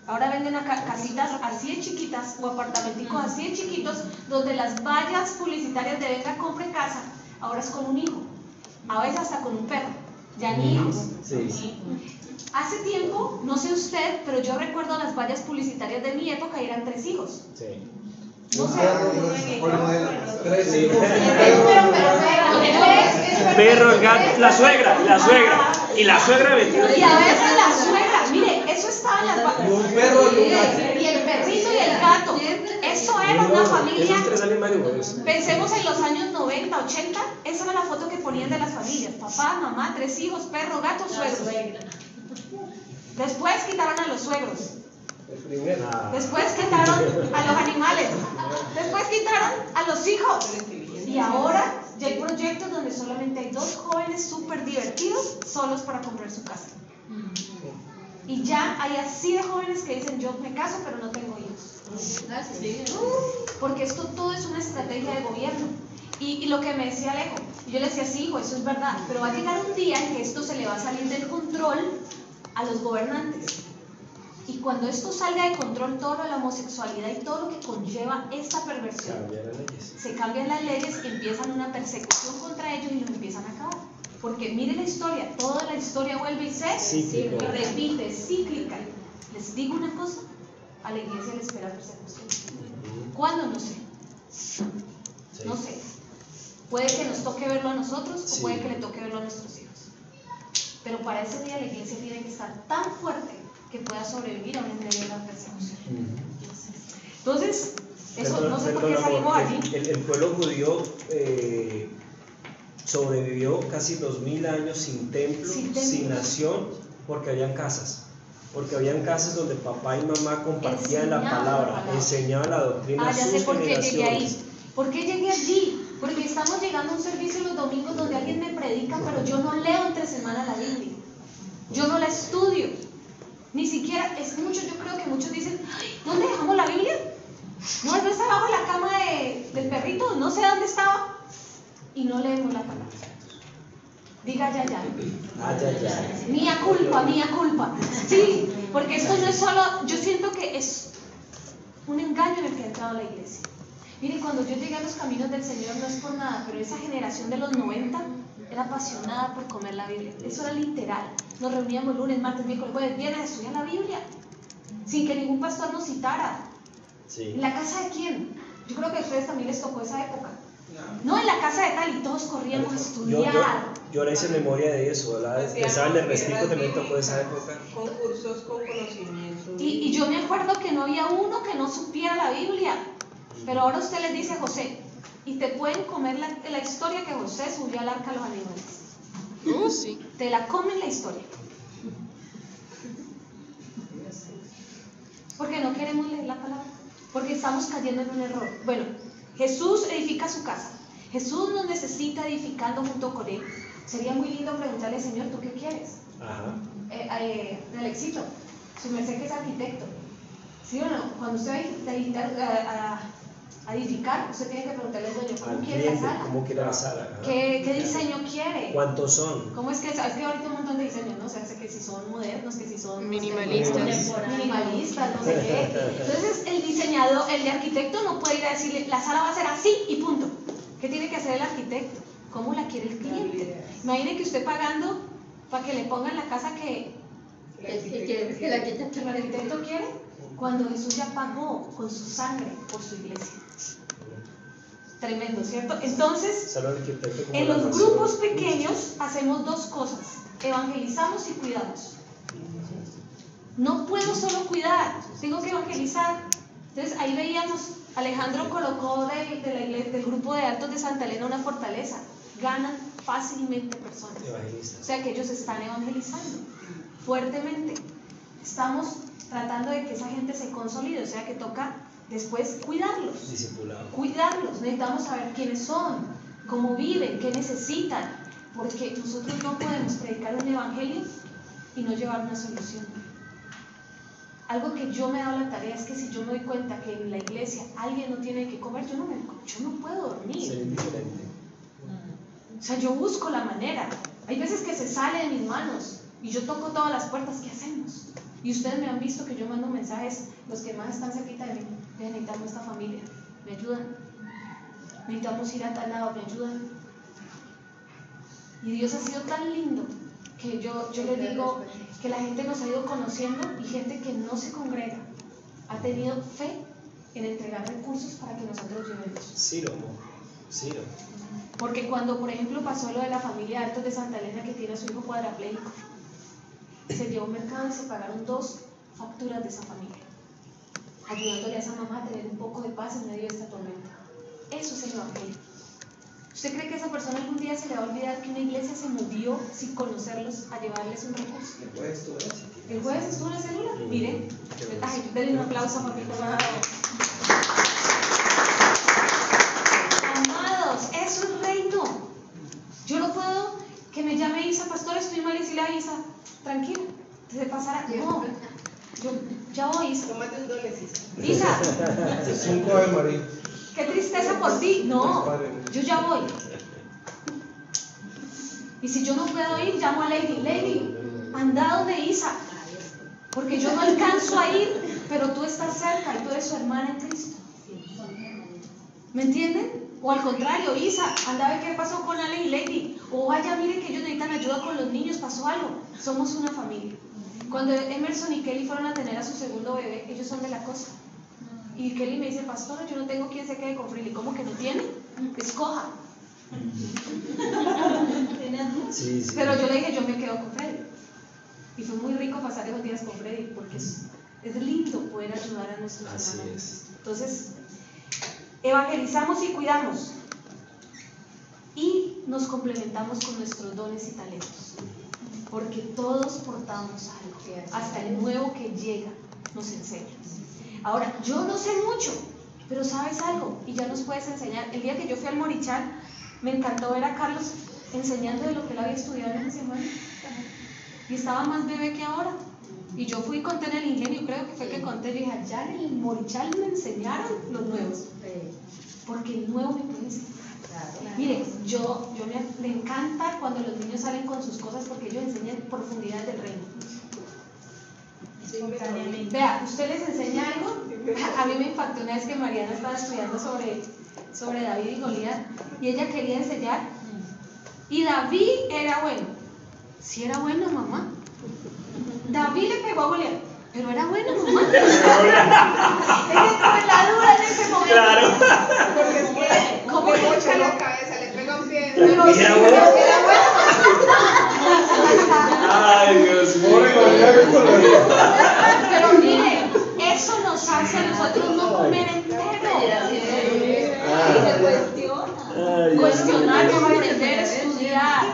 Ahora venden casitas así de chiquitas o apartamenticos así de chiquitos donde las vallas publicitarias de venga, compre casa, ahora es con un hijo, a veces hasta con un perro, ya ni hijos. Sí. Hace tiempo, no sé usted, pero yo recuerdo las vallas publicitarias de mi época y eran 3 hijos. Sí. No sé. Tres hijos. Perro, el gato, la suegra. Y la suegra metida. Y a veces la suegra, mire, eso estaba en las vallas. Y un perro y un gato. Y el perrito y el gato. Eso era una familia. Esos tres animales. Pensemos en los años 90, 80, esa era la foto que ponían de las familias. Papá, mamá, 3 hijos, perro, gato, suegros. Después quitaron a los suegros. El primero. Después quitaron a los animales. Después quitaron a los hijos. Y ahora ya hay proyectos donde solamente hay 2 jóvenes súper divertidos solos para comprar su casa. Y ya hay así de jóvenes que dicen, yo me caso pero no tengo hijos. Porque esto todo es una estrategia de gobierno. Y lo que me decía Alejo, yo le decía, sí, hijo, eso es verdad, pero va a llegar un día en que esto se le va a salir del control a los gobernantes. Y cuando esto salga de control, todo lo de la homosexualidad y todo lo que conlleva esta perversión, Cambiar las leyes. se cambian las leyes, empiezan una persecución contra ellos y los empiezan a acabar. Porque miren la historia, toda la historia vuelve y se repite, cíclica. Les digo una cosa, a la iglesia le espera persecución. ¿Cuándo? No sé. No sé. Puede que nos toque verlo a nosotros o puede que le toque verlo a nuestros hijos. Pero para ese día la iglesia tiene que estar tan fuerte que pueda sobrevivir a una tremenda persecución. Entonces, eso no sé por qué salimos allí. El pueblo judío sobrevivió casi 2000 años sin templo, sin nación, porque habían casas. Porque habían casas donde papá y mamá compartían la palabra, enseñaban la doctrina a ya sus sé por qué llegué generaciones. ahí. ¿Por qué llegué allí? Porque estamos llegando a un servicio los domingos donde alguien me predica, pero yo no leo entre semana la Biblia. Yo no la estudio. Ni siquiera, es mucho, yo creo que muchos dicen, "Ay, ¿dónde dejamos la Biblia? No, está abajo de la cama del perrito, no sé dónde estaba. Y no leemos la palabra. Diga ya. Mía culpa. Sí, porque esto no es solo, yo siento que es un engaño en el que ha entrado la iglesia. Mire, cuando yo llegué a los caminos del Señor no es por nada, pero esa generación de los 90 era apasionada por comer la Biblia. Eso era literal. Nos reuníamos lunes, martes, miércoles, jueves, viernes a estudiar la Biblia, sin que ningún pastor nos citara. ¿En la casa de quién? Yo creo que a ustedes también les tocó esa época. No, en la casa de tal, y todos corríamos a estudiar. Yo ahora hice memoria de eso, ¿verdad? Pensaba en el respiro que me tocó esa época. Concursos con conocimiento. Y yo me acuerdo que no había uno que no supiera la Biblia. Pero ahora usted les dice a José, y te pueden comer la historia que José subió al arca a los animales. Sí. Te la comen la historia. Porque no queremos leer la palabra. Porque estamos cayendo en un error. Bueno, Jesús edifica su casa. Jesús nos necesita edificando junto con Él. Sería muy lindo preguntarle, Señor, ¿tú qué quieres? Ajá. Del éxito. Su merced que es arquitecto. ¿Sí o no? Cuando usted va a edificar, usted tiene que preguntarle al dueño, ¿cómo quiere la sala? ¿Cómo quiere la sala? ¿Qué diseño quiere? ¿Cuántos son? ¿Cómo es que ahorita hay un montón de diseños, ¿no? O sea, que si son modernos, que si son minimalistas, minimalistas, no sé qué. Entonces, el diseñador, el de arquitecto no puede ir a decirle, la sala va a ser así y punto. ¿Qué tiene que hacer el arquitecto? ¿Cómo la quiere el cliente? Imagine que usted pagando para que le pongan la casa que el arquitecto quiere, cuando Jesús ya pagó con su sangre por su iglesia. Tremendo, ¿cierto? Entonces, en los grupos pequeños hacemos dos cosas: evangelizamos y cuidamos. No puedo solo cuidar, tengo que evangelizar. Entonces ahí veíamos, Alejandro colocó del grupo de altos de Santa Elena una fortaleza. Ganan fácilmente personas. O sea que ellos están evangelizando fuertemente. Estamos tratando de que esa gente se consolide, o sea que toca después cuidarlos. Discipulado. Cuidarlos, necesitamos saber quiénes son, cómo viven, qué necesitan, porque nosotros no podemos predicar un evangelio y no llevar una solución. Algo que yo me he dado la tarea es que si yo me doy cuenta que en la iglesia alguien no tiene que comer, yo no puedo dormir. Ser indiferente. O sea, yo busco la manera. Hay veces que se sale de mis manos y yo toco todas las puertas. ¿Qué hacemos? Y ustedes me han visto que yo mando mensajes, los que más están cerquita de mí: necesitamos esta familia, ¿me ayudan? Necesitamos ir a tal lado, ¿me ayudan? Y Dios ha sido tan lindo que yo le digo que la gente nos ha ido conociendo, y gente que no se congrega ha tenido fe en entregar recursos para que nosotros llevemos. Ciro. Porque cuando, por ejemplo, pasó lo de la familia Altos de Santa Elena, que tiene a su hijo cuadrapléjico, se llevó a un mercado y se pagaron 2 facturas de esa familia, ayudándole a esa mamá a tener un poco de paz en medio de esta tormenta. Eso es el evangelio. ¿Usted cree que a esa persona algún día se le va a olvidar que una iglesia se movió sin conocerlos a llevarles un recurso? ¿El jueves estuvo en la célula? Miren, ay, denle un aplauso a papito. Amados, eso es reino. Yo no puedo que me llame Isa, pastor, estoy mal, y decirle a Isa, tranquila, se pasará. No, yo ya voy, Isa. Tómate un dolecito. Isa, Es un Ave María. qué tristeza por ti. No, yo ya voy. Y si yo no puedo ir, llamo a Lady, anda donde Isa, porque yo no alcanzo a ir, pero tú estás cerca y tú eres su hermana en Cristo. ¿Me entienden? O al contrario, Isa, anda a ver qué pasó con Ale y Lady. O vaya, miren que ellos necesitan ayuda con los niños, pasó algo. Somos una familia. Cuando Emerson y Kelly fueron a tener a su segundo bebé, ellos son de la costa. Y Kelly me dice, pastora, yo no tengo quien se quede con Freddy. ¿Cómo que no tiene? Escoja. Sí. Pero yo le dije, yo me quedo con Freddy. Y fue muy rico pasar esos días con Freddy, porque es lindo poder ayudar a nuestros hermanos. Así es. Entonces, evangelizamos y cuidamos. Y nos complementamos con nuestros dones y talentos. Porque todos portamos algo. Hasta el nuevo que llega nos enseña. Ahora, yo no sé mucho, pero sabes algo y ya nos puedes enseñar. El día que yo fui al Morichal, me encantó ver a Carlos enseñando de lo que él había estudiado en esa semana. Y estaba más bebé que ahora. Y yo fui y conté en el ingenio, creo que fue que conté, y dije, allá en el Morichal me enseñaron los nuevos. Porque el nuevo me puede enseñar. Mire, me encanta cuando los niños salen con sus cosas, porque ellos enseñan profundidades del reino. Vea, ¿usted les enseña algo? A mí me impactó una vez que Mariana estaba estudiando sobre David y Goliat, y ella quería enseñar, y David era bueno. Sí era bueno, mamá. David le pegó a Goliat, pero era bueno, mamá. Ella estaba en la duda en ese momento. Claro. Porque es que ¿Cómo le le mocha pega? la cabeza, le pega un pie. Pero sí, Era bueno. era bueno. Ay, Dios mío. Pero mire, eso nos hace a nosotros no comer entero. Cuestionar, aprender, estudiar.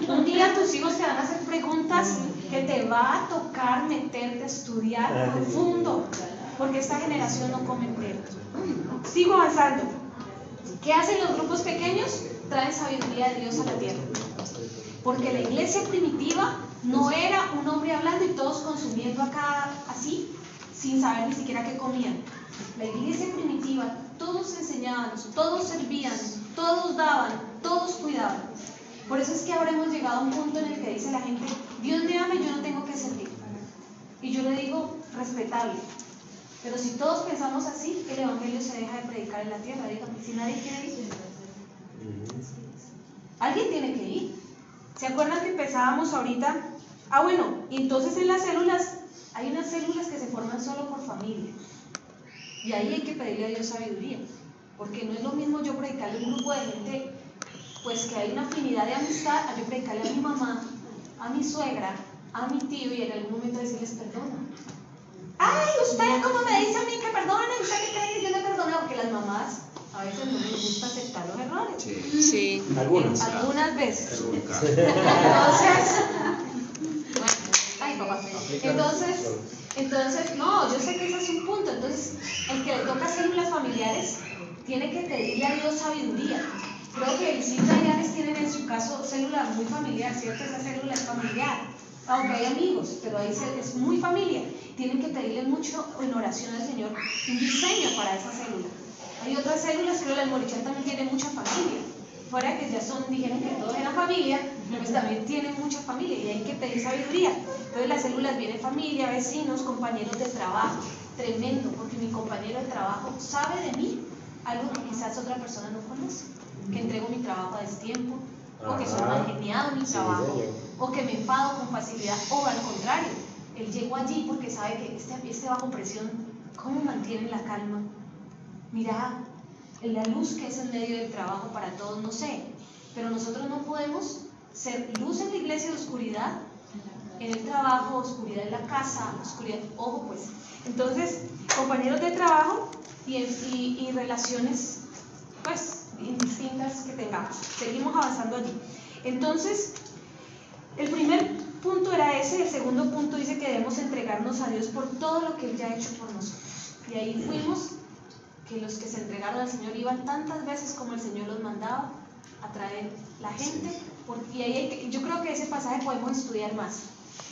Un día tus hijos te van a hacer preguntas que te va a tocar meterte a estudiar profundo, porque esta generación no come entero. Sigo avanzando. ¿Qué hacen los grupos pequeños? Traen sabiduría de Dios a la tierra. Porque la iglesia primitiva no era un hombre hablando y todos consumiendo acá así, sin saber ni siquiera qué comían. La iglesia primitiva, todos enseñaban, todos servían, todos daban, todos cuidaban. Por eso es que ahora hemos llegado a un punto en el que dice la gente, Dios me ama y yo no tengo que servir. Y yo le digo, respetable. Pero si todos pensamos así, el evangelio se deja de predicar en la tierra. Dígame, si nadie quiere ir, alguien tiene que ir. ¿Se acuerdan que empezábamos ahorita? Ah, bueno, y entonces en las células, hay unas células que se forman solo por familia. Y ahí hay que pedirle a Dios sabiduría. Porque no es lo mismo yo predicarle a un grupo de gente, pues que hay una afinidad de amistad, a yo predicarle a mi mamá, a mi suegra, a mi tío y en algún momento decirles perdona. Ay, usted, ¿cómo me dice a mí que perdone? ¿Usted qué cree que yo le perdone? Porque las mamás a veces no les gusta aceptar los errores. Sí. Algunas veces. Entonces, no, yo sé que ese es un punto. Entonces, el que le toca células familiares tiene que pedirle a Dios sabiduría. Creo que sí, Yayanes tienen en su caso célula muy familiar, ¿cierto? Esa célula es familiar. Aunque hay amigos, pero ahí es muy familia. Tienen que pedirle mucho en oración al Señor un diseño para esa célula. Hay otras células, creo que el Morichal también tiene mucha familia. Fuera que ya dijeron que todos eran familia, pues también tienen mucha familia y hay que pedir sabiduría. Entonces las células vienen familia, vecinos, compañeros de trabajo. Tremendo, porque mi compañero de trabajo sabe de mí algo que quizás otra persona no conoce. Que entrego mi trabajo a destiempo, o que soy mal geniado en mi trabajo, o que me enfado con facilidad, o al contrario, él llegó allí porque sabe que este bajo presión, ¿cómo mantiene la calma? Mira, la luz que es en medio del trabajo para todos, no sé, pero nosotros no podemos ser luz en la iglesia de oscuridad, en el trabajo, oscuridad en la casa, oscuridad, ojo pues. Entonces, compañeros de trabajo y relaciones, pues, indistintas que tengamos. Seguimos avanzando allí. Entonces, el primer punto era ese, el segundo punto dice que debemos entregarnos a Dios por todo lo que Él ya ha hecho por nosotros. Y ahí fuimos, que los que se entregaron al Señor iban tantas veces como el Señor los mandaba a traer la gente, y ahí yo creo que ese pasaje podemos estudiar más.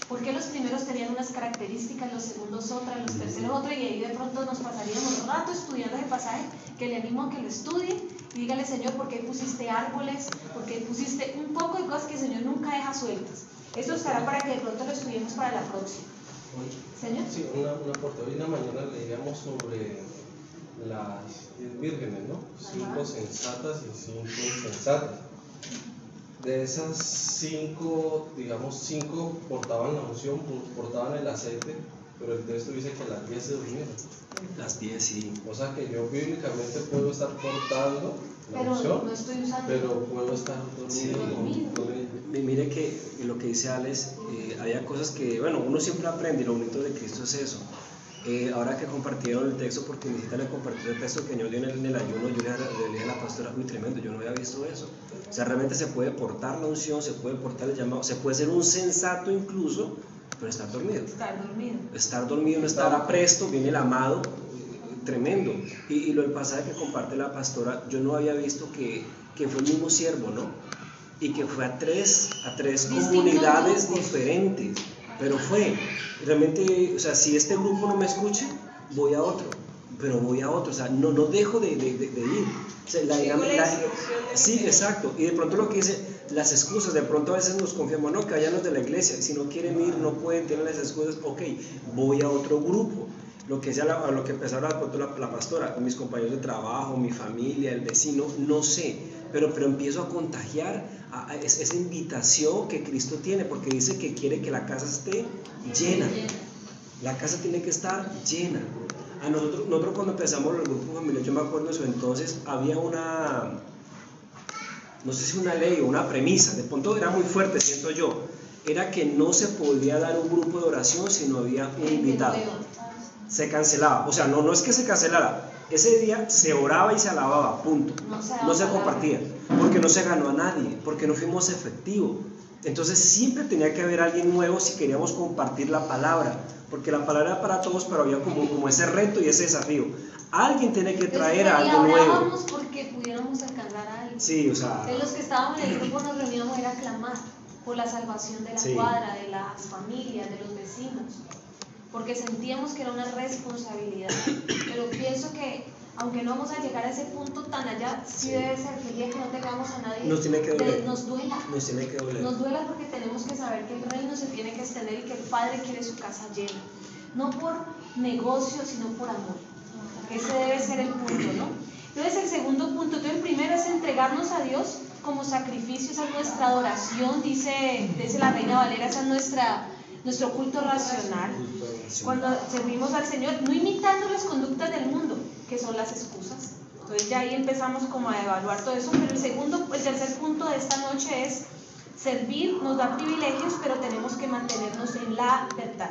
Porque los primeros tenían unas características, los segundos otras, los terceros otras, y ahí de pronto nos pasaríamos un rato estudiando ese pasaje, que le animo a que lo estudie y dígale, Señor, ¿por qué pusiste árboles? ¿Por qué pusiste un poco de cosas que el Señor nunca deja sueltas? Esto estará para que de pronto lo estudiemos para la próxima. ¿Señor? Sí, una aporte. Hoy en la mañana leíamos sobre las 10 vírgenes, ¿no? 5 sensatas y 5 insensatas. De esas 5, digamos 5 portaban la unción, portaban el aceite, pero el texto dice que las 10 se durmieron. Las 10, sí. O sea que yo bíblicamente puedo estar portando la unción, no estoy usando, pero puedo estar dormido. Mire que lo que dice Alex, había cosas que, bueno, uno siempre aprende, y lo bonito de Cristo es eso. Ahora que compartieron el texto, porque necesitan compartir el texto que yo dio en el ayuno, yo le dije a la pastora, muy tremendo, yo no había visto eso. O sea, realmente se puede portar la unción, se puede portar el llamado, se puede ser un sensato incluso, pero estar dormido. Estar dormido, no estar apresto, viene el amado, tremendo. Y lo del pasaje que comparte la pastora, yo no había visto que fue el mismo siervo, ¿no? Y que fue a tres comunidades diferentes. Pero fue, realmente, o sea, si este grupo no me escucha, voy a otro, pero voy a otro, o sea, no dejo de ir. O sea, sí, exacto, y de pronto lo que dice, las excusas, de pronto a veces nos confiamos, no, que vayan los de la iglesia, si no quieren ir, no pueden tener las excusas, ok, voy a otro grupo. Lo que lo que empezó a hablar de pronto la pastora, mis compañeros de trabajo, mi familia, el vecino, no sé, pero empiezo a contagiar esa invitación que Cristo tiene, porque dice que quiere que la casa esté llena. La casa tiene que estar llena. A nosotros cuando empezamos el grupo familiar, yo me acuerdo de eso, entonces había no sé si una ley o una premisa, de pronto era muy fuerte, siento yo, era que no se podía dar un grupo de oración si no había un invitado. Se cancelaba, o sea, no es que se cancelara, ese día se oraba y se alababa, punto. No se compartía, porque no se ganó a nadie, porque no fuimos efectivos. Entonces siempre tenía que haber alguien nuevo si queríamos compartir la palabra, porque la palabra era para todos, pero había como ese reto y ese desafío. Alguien tiene que traer algo nuevo. Y orábamos porque pudiéramos alcanzar a alguien. Sí, o sea. De los que estábamos en el grupo nos reuníamos era clamar por la salvación de la Sí. cuadra, de las familias, de los vecinos, porque sentíamos que era una responsabilidad. Pero pienso que, aunque no vamos a llegar a ese punto tan allá, sí debe ser que el día que no tengamos a nadie, Nos tiene que doler. nos duela. Nos tiene que doler. Nos duela porque tenemos que saber que el reino se tiene que extender y que el Padre quiere su casa llena. No por negocio, sino por amor. Ese debe ser el punto, ¿no? Entonces el segundo punto, entonces el primero es entregarnos a Dios como sacrificio, esa es nuestra adoración, dice la Reina Valera, esa es nuestro culto racional. Cuando servimos al Señor, no imitando las conductas del mundo, que son las excusas. Entonces ya ahí empezamos como a evaluar todo eso, pero el tercer punto de esta noche es servir, nos da privilegios, pero tenemos que mantenernos en la verdad.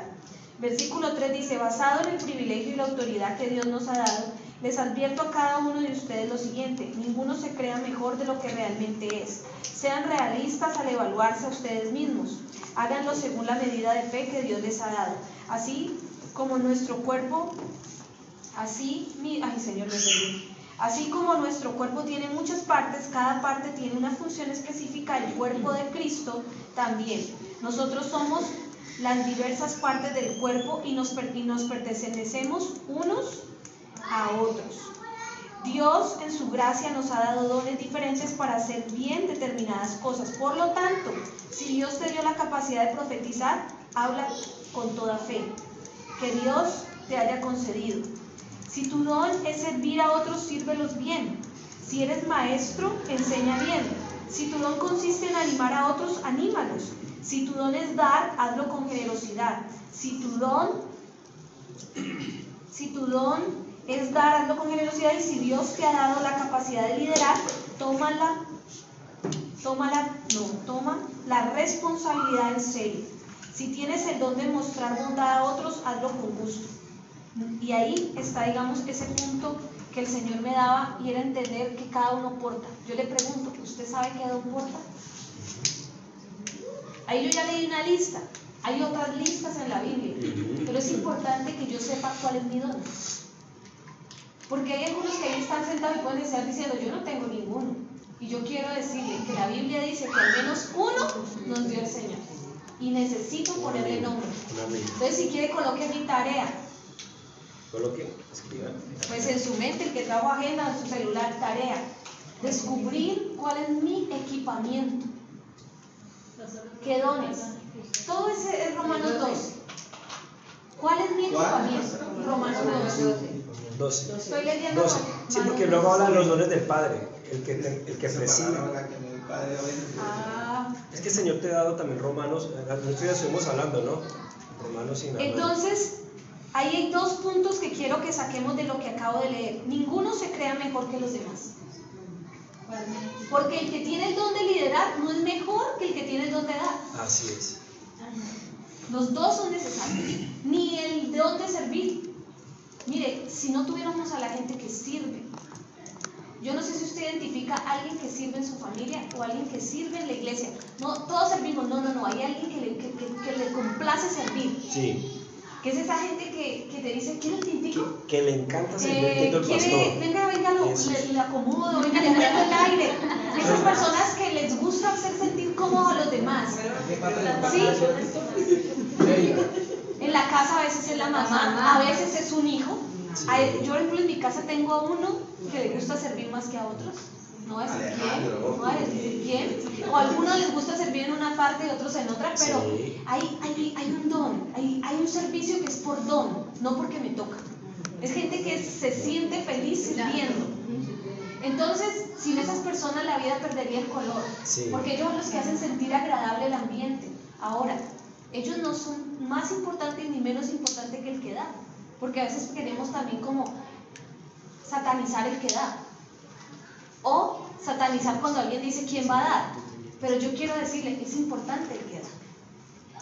Versículo 3 dice, basado en el privilegio y la autoridad que Dios nos ha dado, les advierto a cada uno de ustedes lo siguiente: ninguno se crea mejor de lo que realmente es. Sean realistas al evaluarse a ustedes mismos. Háganlo según la medida de fe que Dios les ha dado. Así como nuestro cuerpo, así como nuestro cuerpo tiene muchas partes, cada parte tiene una función específica, el cuerpo de Cristo también. Nosotros somos las diversas partes del cuerpo y nos pertenecemos unos a otros. Dios en su gracia nos ha dado dones diferentes para hacer bien determinadas cosas. Por lo tanto, si Dios te dio la capacidad de profetizar, habla con toda fe, que Dios te haya concedido. Si tu don es servir a otros, sírvelos bien. Si eres maestro, enseña bien. Si tu don consiste en animar a otros, anímalos. Si tu don es dar, hazlo con generosidad. Si tu don es dar, hazlo con generosidad. Y si Dios te ha dado la capacidad de liderar, toma la responsabilidad en serio. Si tienes el don de mostrar bondad a otros, hazlo con gusto. Y ahí está, digamos, ese punto que el Señor me daba, y era entender que cada uno porta. Yo le pregunto, ¿usted sabe qué don porta? Ahí yo ya leí una lista, hay otras listas en la Biblia, pero es importante que yo sepa cuál es mi don. Porque hay algunos que ahí están sentados y pueden estar diciendo, yo no tengo ninguno. Y yo quiero decirle que la Biblia dice que al menos uno nos dio el Señor. Y necesito ponerle nombre. Entonces, si quiere, coloque mi tarea. Coloque, escriba. Pues en su mente, el que trajo agenda, en su celular, tarea. Descubrir cuál es mi equipamiento. ¿Qué dones? Todo ese es Romanos 12. ¿Cuál es mi equipamiento? Romanos 12. Estoy leyendo 12. Sí, porque luego habla de los dones del Padre, el que preside. Es que el Señor te ha dado también Romanos, nosotros ya estuvimos hablando, ¿no? Romanos y nada. Entonces, ahí hay dos puntos que quiero que saquemos de lo que acabo de leer. Ninguno se crea mejor que los demás. Porque el que tiene el don de liderar no es mejor que el que tiene el don de dar. Así es. Los dos son necesarios. Ni el don de servir. Mire, si no tuviéramos a la gente que sirve, yo no sé si usted identifica a alguien que sirve en su familia o a alguien que sirve en la iglesia. No, todos servimos, no, hay alguien que le complace servir. Sí. Que es esa gente que te dice, ¿quiere un tintico? Que le encanta servir tinto al pastor. Venga, le acomodo, venga, le prendo el aire. Esas personas que les gusta hacer sentir cómodo a los demás. ¿Sí? En la casa a veces es la mamá, a veces es un hijo. Yo, por ejemplo, en mi casa tengo a uno que le gusta servir más que a otros. No voy a decir quién. O a algunos les gusta servir en una parte y otros en otra, pero hay un don, hay un servicio que es por don, no porque me toca. Es gente que se siente feliz sirviendo. Entonces, sin esas personas la vida perdería el color, porque ellos son los que hacen sentir agradable el ambiente. Ahora, ellos no son más importantes ni menos importantes que el que da, porque a veces queremos también como satanizar el que da, o satanizar cuando alguien dice quién va a dar. Pero yo quiero decirle, es importante el que da.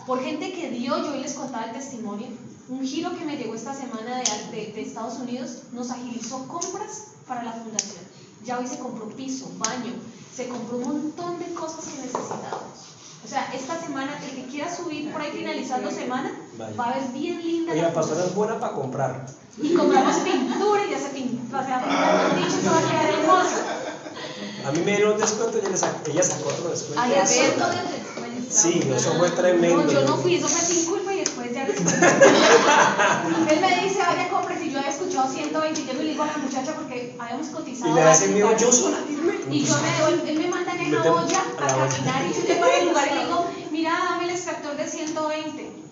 Por gente que dio, yo hoy les contaba el testimonio, un giro que me llegó esta semana de Estados Unidos, nos agilizó compras para la fundación. Ya hoy se compró piso, baño, se compró un montón de cosas que necesitábamos. O sea, esta semana, el que quiera subir por ahí finalizando semana, Vaya. va a ver bien linda Oye, la la pastora es buena para comprar. y compramos pintura y ya se pintó, o sea, mejor dicho, todo va a quedar hermoso. A mí me dieron un descuento y ella sacó otro descuento. Ay, a ver. Sí, eso fue tremendo. No, yo no fui, eso fue sin culpa y después ya después. Él me dice, vaya, compre, si yo había escuchado 120, y yo le digo a la muchacha porque habíamos cotizado. Y le hace varios miedo, lugares. yo sola, dime. Y yo él me manda en esa Metemos olla a a la olla. caminar y yo llego al lugar y le digo, mira, dame el extractor de 120.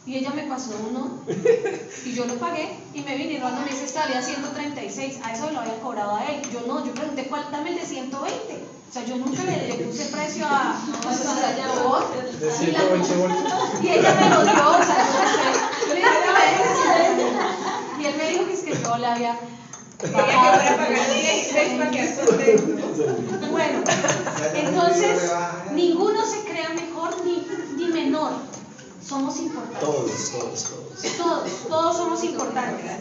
Y ella me pasó uno y yo lo pagué y me vine y Rolando me dice, salía 136, a eso lo había cobrado a él. Yo no, yo pregunté, ¿cuál? Dame el de 120. O sea, yo nunca le puse precio a su extractor. De 120 voltios. Y ella me lo dio, o sea, yo le dije, "Dame el de 120". Y él me dijo que es que yo le había Bueno, entonces ninguno se crea mejor ni menor. Somos importantes. Todos somos importantes.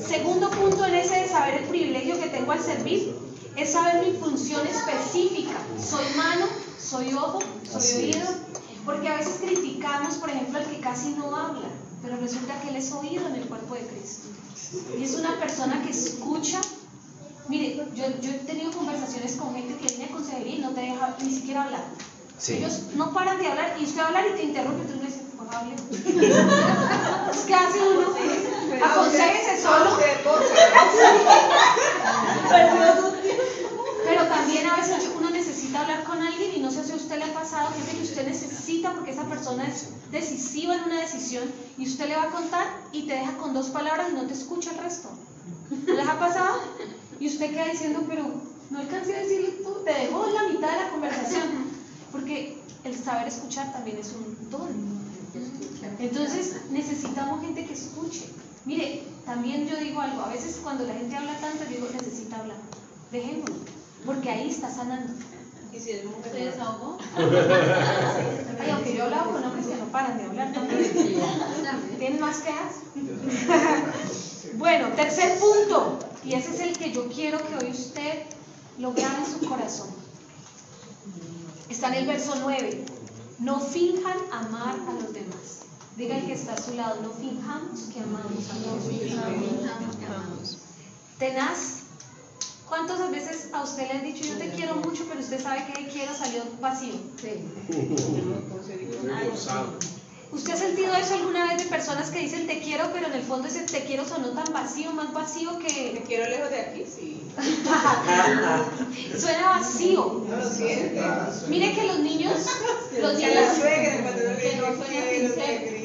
Segundo punto en ese de saber el privilegio que tengo al servir es saber mi función específica. Soy mano, soy ojo, soy oído. Porque a veces criticamos, por ejemplo, al que casi no habla, pero resulta que él es oído en el cuerpo de Cristo. Y es una persona que escucha. Mire, yo he tenido conversaciones con gente que viene a consejería y no te deja ni siquiera hablar. Sí. Ellos no paran de hablar y usted va a hablar y te interrumpe, tú le dices, por favor, hable. ¿Qué hace uno? Aconséjese solo. Pero también a veces uno necesita hablar con alguien y no sé si a usted le ha pasado, gente que usted necesita porque esa persona es decisiva en una decisión y usted le va a contar y te deja con 2 palabras y no te escucha el resto. ¿No les ha pasado? Y usted queda diciendo, pero no alcancé a decirle tú, te dejó en la mitad de la conversación. Porque el saber escuchar también es un don. Entonces necesitamos gente que escuche. Mire, también yo digo algo, a veces cuando la gente habla tanto, yo digo, necesita hablar. Dejémoslo, porque ahí está sanando. ¿Y si el mujer ¿Se desahogó? Ay, aunque yo he hablado con hombres que no paran de hablar también. ¿Tienen más quejas? Bueno, tercer punto, y ese es el que yo quiero que hoy usted lo grabe en su corazón. Está en el verso 9. No finjan amar a los demás. Diga el que está a su lado, no finjamos que amamos a los demás. Tenaz. ¿Cuántas veces a usted le han dicho, yo te quiero mucho, pero usted sabe que quiero salió vacío? ¿Usted ha sentido eso alguna vez de personas que dicen te quiero, pero en el fondo ese te quiero sonó tan vacío, más vacío que... me quiero lejos de aquí? Sí. Suena vacío. No lo siente. Mire que los niños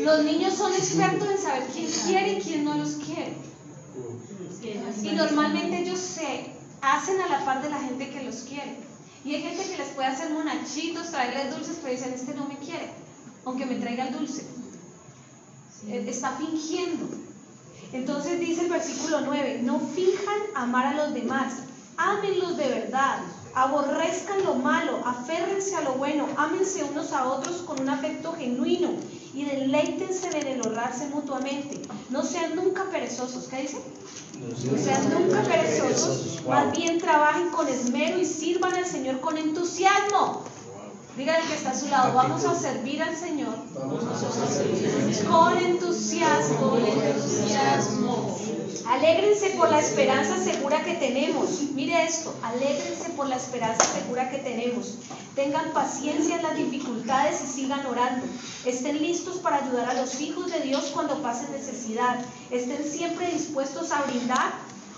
los niños son expertos en saber quién quiere y quién no los quiere. Y normalmente ellos se hacen a la par de la gente que los quiere. Y hay gente que les puede hacer monachitos, traerles dulces, pero dicen, este no me quiere, aunque me traiga el dulce. Está fingiendo. Entonces dice el versículo 9, no finjan amar a los demás, ámenlos de verdad, aborrezcan lo malo, aférrense a lo bueno, ámense unos a otros con un afecto genuino y deleítense en el honrarse mutuamente. No sean nunca perezosos. ¿Qué dice? No sean nunca perezosos, más bien trabajen con esmero y sirvan al Señor con entusiasmo. Dígale que está a su lado, vamos a servir al Señor con entusiasmo. Alégrense por la esperanza segura que tenemos. Mire esto, alégrense por la esperanza segura que tenemos. Tengan paciencia en las dificultades y sigan orando. Estén listos para ayudar a los hijos de Dios cuando pasen necesidad. Estén siempre dispuestos a brindar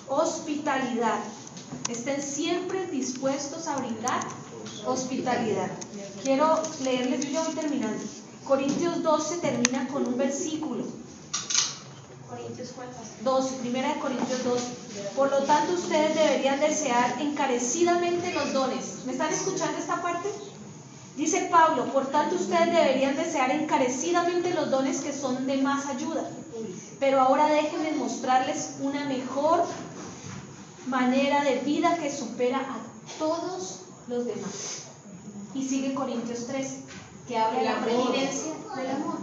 hospitalidad. Estén siempre dispuestos a brindar hospitalidad. Quiero leerles, yo ya voy terminando. Corintios 12 termina con un versículo. Corintios 2, primera de Corintios 2. Por lo tanto, ustedes deberían desear encarecidamente los dones. ¿Me están escuchando esta parte? Dice Pablo, por tanto, ustedes deberían desear encarecidamente los dones que son de más ayuda. Pero ahora déjenme mostrarles una mejor manera de vida que supera a todos los demás. Y sigue Corintios 3, que habla de la preeminencia del amor.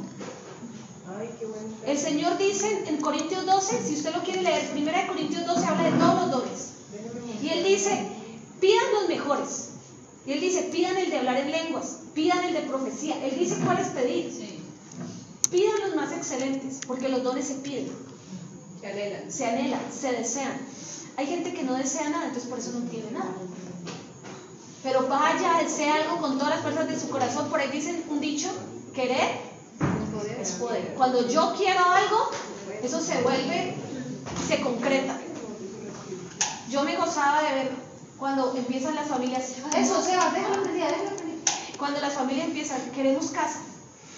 Ay, qué bueno. El Señor dice en Corintios 12, si usted lo quiere leer, primera de Corintios 12 habla de todos los dones. Y Él dice, pidan los mejores. Y él dice, pidan el de hablar en lenguas, pidan el de profecía. Él dice cuál es pedir. Sí. Pidan los más excelentes, porque los dones se piden. Se anhelan, se desean. Hay gente que no desea nada, entonces por eso no tiene nada. Pero vaya, desea algo con todas las fuerzas de su corazón. Por ahí dicen un dicho, querer es poder. Cuando yo quiero algo, eso se vuelve, se concreta. Yo me gozaba de ver cuando empiezan las familias, eso, Sebas, déjalo prendida. Cuando las familias empiezan, queremos casa,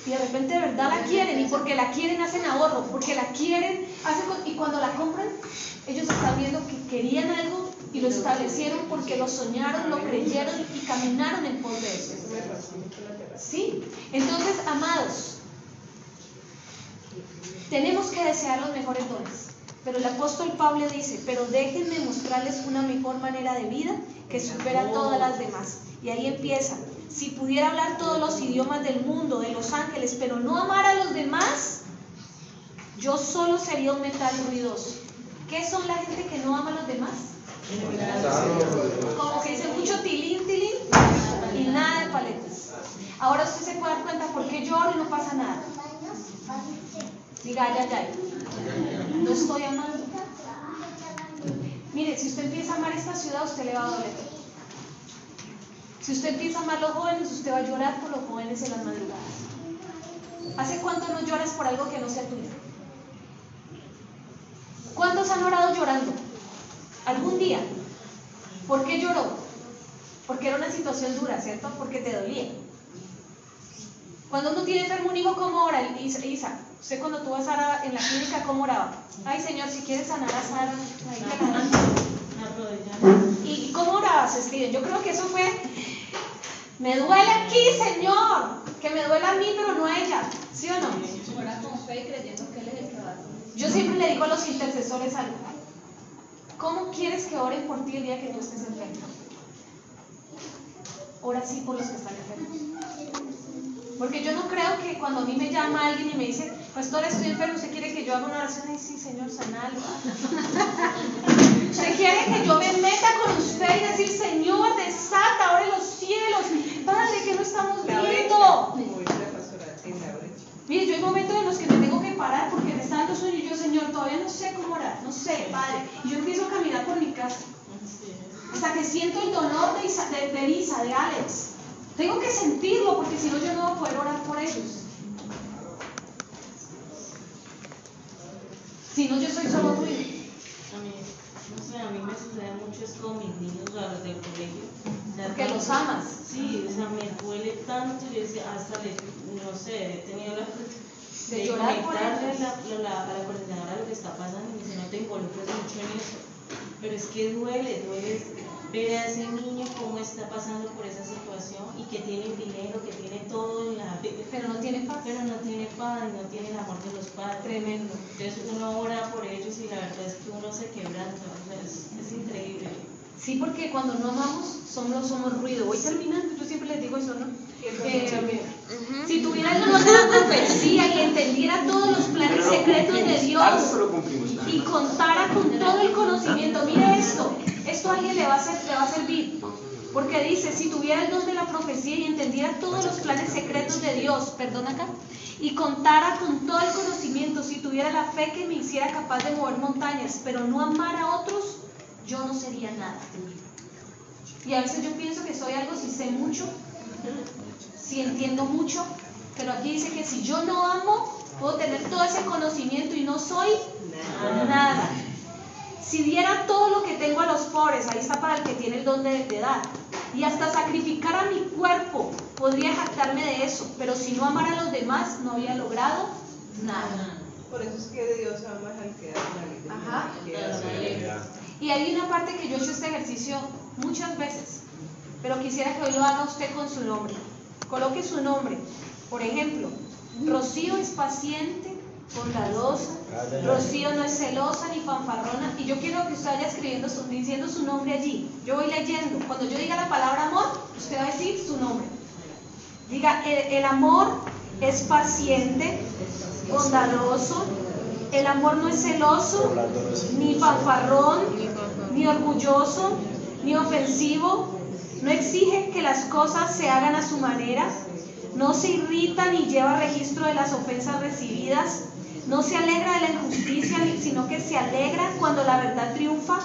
y de repente de verdad la quieren, y porque la quieren hacen ahorro, porque la quieren, y cuando la compran, ellos están viendo que querían algo y lo establecieron porque lo soñaron, lo creyeron y caminaron en pos de eso. ¿Sí? Entonces, amados, tenemos que desear los mejores dones. Pero el apóstol Pablo dice, pero déjenme mostrarles una mejor manera de vida que supera todas las demás. Y ahí empieza, si pudiera hablar todos los idiomas del mundo, de los ángeles, pero no amar a los demás, yo solo sería un metal ruidoso. ¿Qué son la gente que no ama a los demás? Como que dice mucho tilín, tilín y nada de paletas. Ahora usted se puede dar cuenta por qué lloro y no pasa nada. Diga, ay. No estoy amando. Mire, si usted empieza a amar esta ciudad, usted le va a doler. Si usted empieza a amar a los jóvenes, usted va a llorar por los jóvenes en las madrugadas. ¿Hace cuánto no lloras por algo que no sea tuyo? ¿Cuántos han orado llorando? ¿Algún día? ¿Por qué lloró? Porque era una situación dura, ¿cierto? Porque te dolía. Cuando uno tiene enfermo un hijo, ¿cómo ora? Isa, usted cuando tuvo a Sara en la clínica, ¿cómo oraba? Ay, Señor, si quieres sanar a Sara, ¿Y cómo orabas, Steven? Yo creo que eso fue, me duele aquí, Señor, que me duele a mí, pero no a ella, ¿sí o no? Ora con fe y creyendo que Él es el que va a hacer. Yo siempre le digo a los intercesores algo. ¿Cómo quieres que oren por ti el día que tú estés enfermo? Ora sí por los que están enfermos. Porque yo no creo que cuando a mí me llama alguien y me dice, pastor, estoy enfermo, ¿usted quiere que yo haga una oración? Ay, sí, Señor, sanalo. ¿Usted quiere que yo me meta con usted y decir, Señor, desata, abre los cielos? Padre, ¿qué no estamos viendo? Mire, yo hay momentos en los que me tengo que parar porque me está dando sueño y yo, Señor, todavía no sé cómo orar, no sé, Padre. Y yo empiezo a caminar por mi casa hasta que siento el dolor de Isa, de Alex. Tengo que sentirlo porque si no yo no voy a poder orar por ellos. Si no, yo soy solo ruido. A mí me sucede mucho es con mis niños, a los del colegio. Porque los amas. Sí, o sea, me duele tanto, yo decía, hasta no sé, he tenido de llorar por comentarle a la coordinadora lo que está pasando y me dice, no te involucres mucho en eso. Pero es que duele ver a ese niño cómo está pasando por esa situación y que tiene el dinero, que tiene todo en la... Pero no tiene paz. Pero no tiene paz, no tiene el amor de los padres. Tremendo. Entonces uno ora por ellos y la verdad es que uno se quebranta, o sea, es increíble. Sí, porque cuando no amamos, somos ruido. Voy terminando, yo siempre les digo eso, ¿no? Si tuviera el don de la profecía y entendiera todos los planes secretos de Dios y contara con todo el conocimiento, mire esto a alguien le va a servir. Porque dice, si tuviera el don de la profecía y entendiera todos los planes secretos de Dios, y contara con todo el conocimiento, si tuviera la fe que me hiciera capaz de mover montañas, pero no amar a otros, yo no sería nada. Y a veces yo pienso que soy algo si sé mucho, si entiendo mucho, pero aquí dice que si yo no amo, puedo tener todo ese conocimiento y no soy nada. Si diera todo lo que tengo a los pobres, ahí está para el que tiene el don de dar, y hasta sacrificar a mi cuerpo, podría jactarme de eso, pero si no amara a los demás, no había logrado nada. Por eso es que Dios ama al que da la Y hay una parte que yo he hecho este ejercicio muchas veces, pero quisiera que hoy lo haga usted con su nombre. Coloque su nombre. Por ejemplo, Rocío es paciente, bondadosa. Rocío no es celosa ni fanfarrona. Y yo quiero que usted vaya diciendo su nombre allí. Yo voy leyendo. Cuando yo diga la palabra amor, usted va a decir su nombre. Diga, el amor es paciente, bondadoso. El amor no es celoso, ni fanfarrón, ni orgulloso, ni ofensivo, no exige que las cosas se hagan a su manera, no se irrita ni lleva registro de las ofensas recibidas, no se alegra de la injusticia, sino que se alegra cuando la verdad triunfa.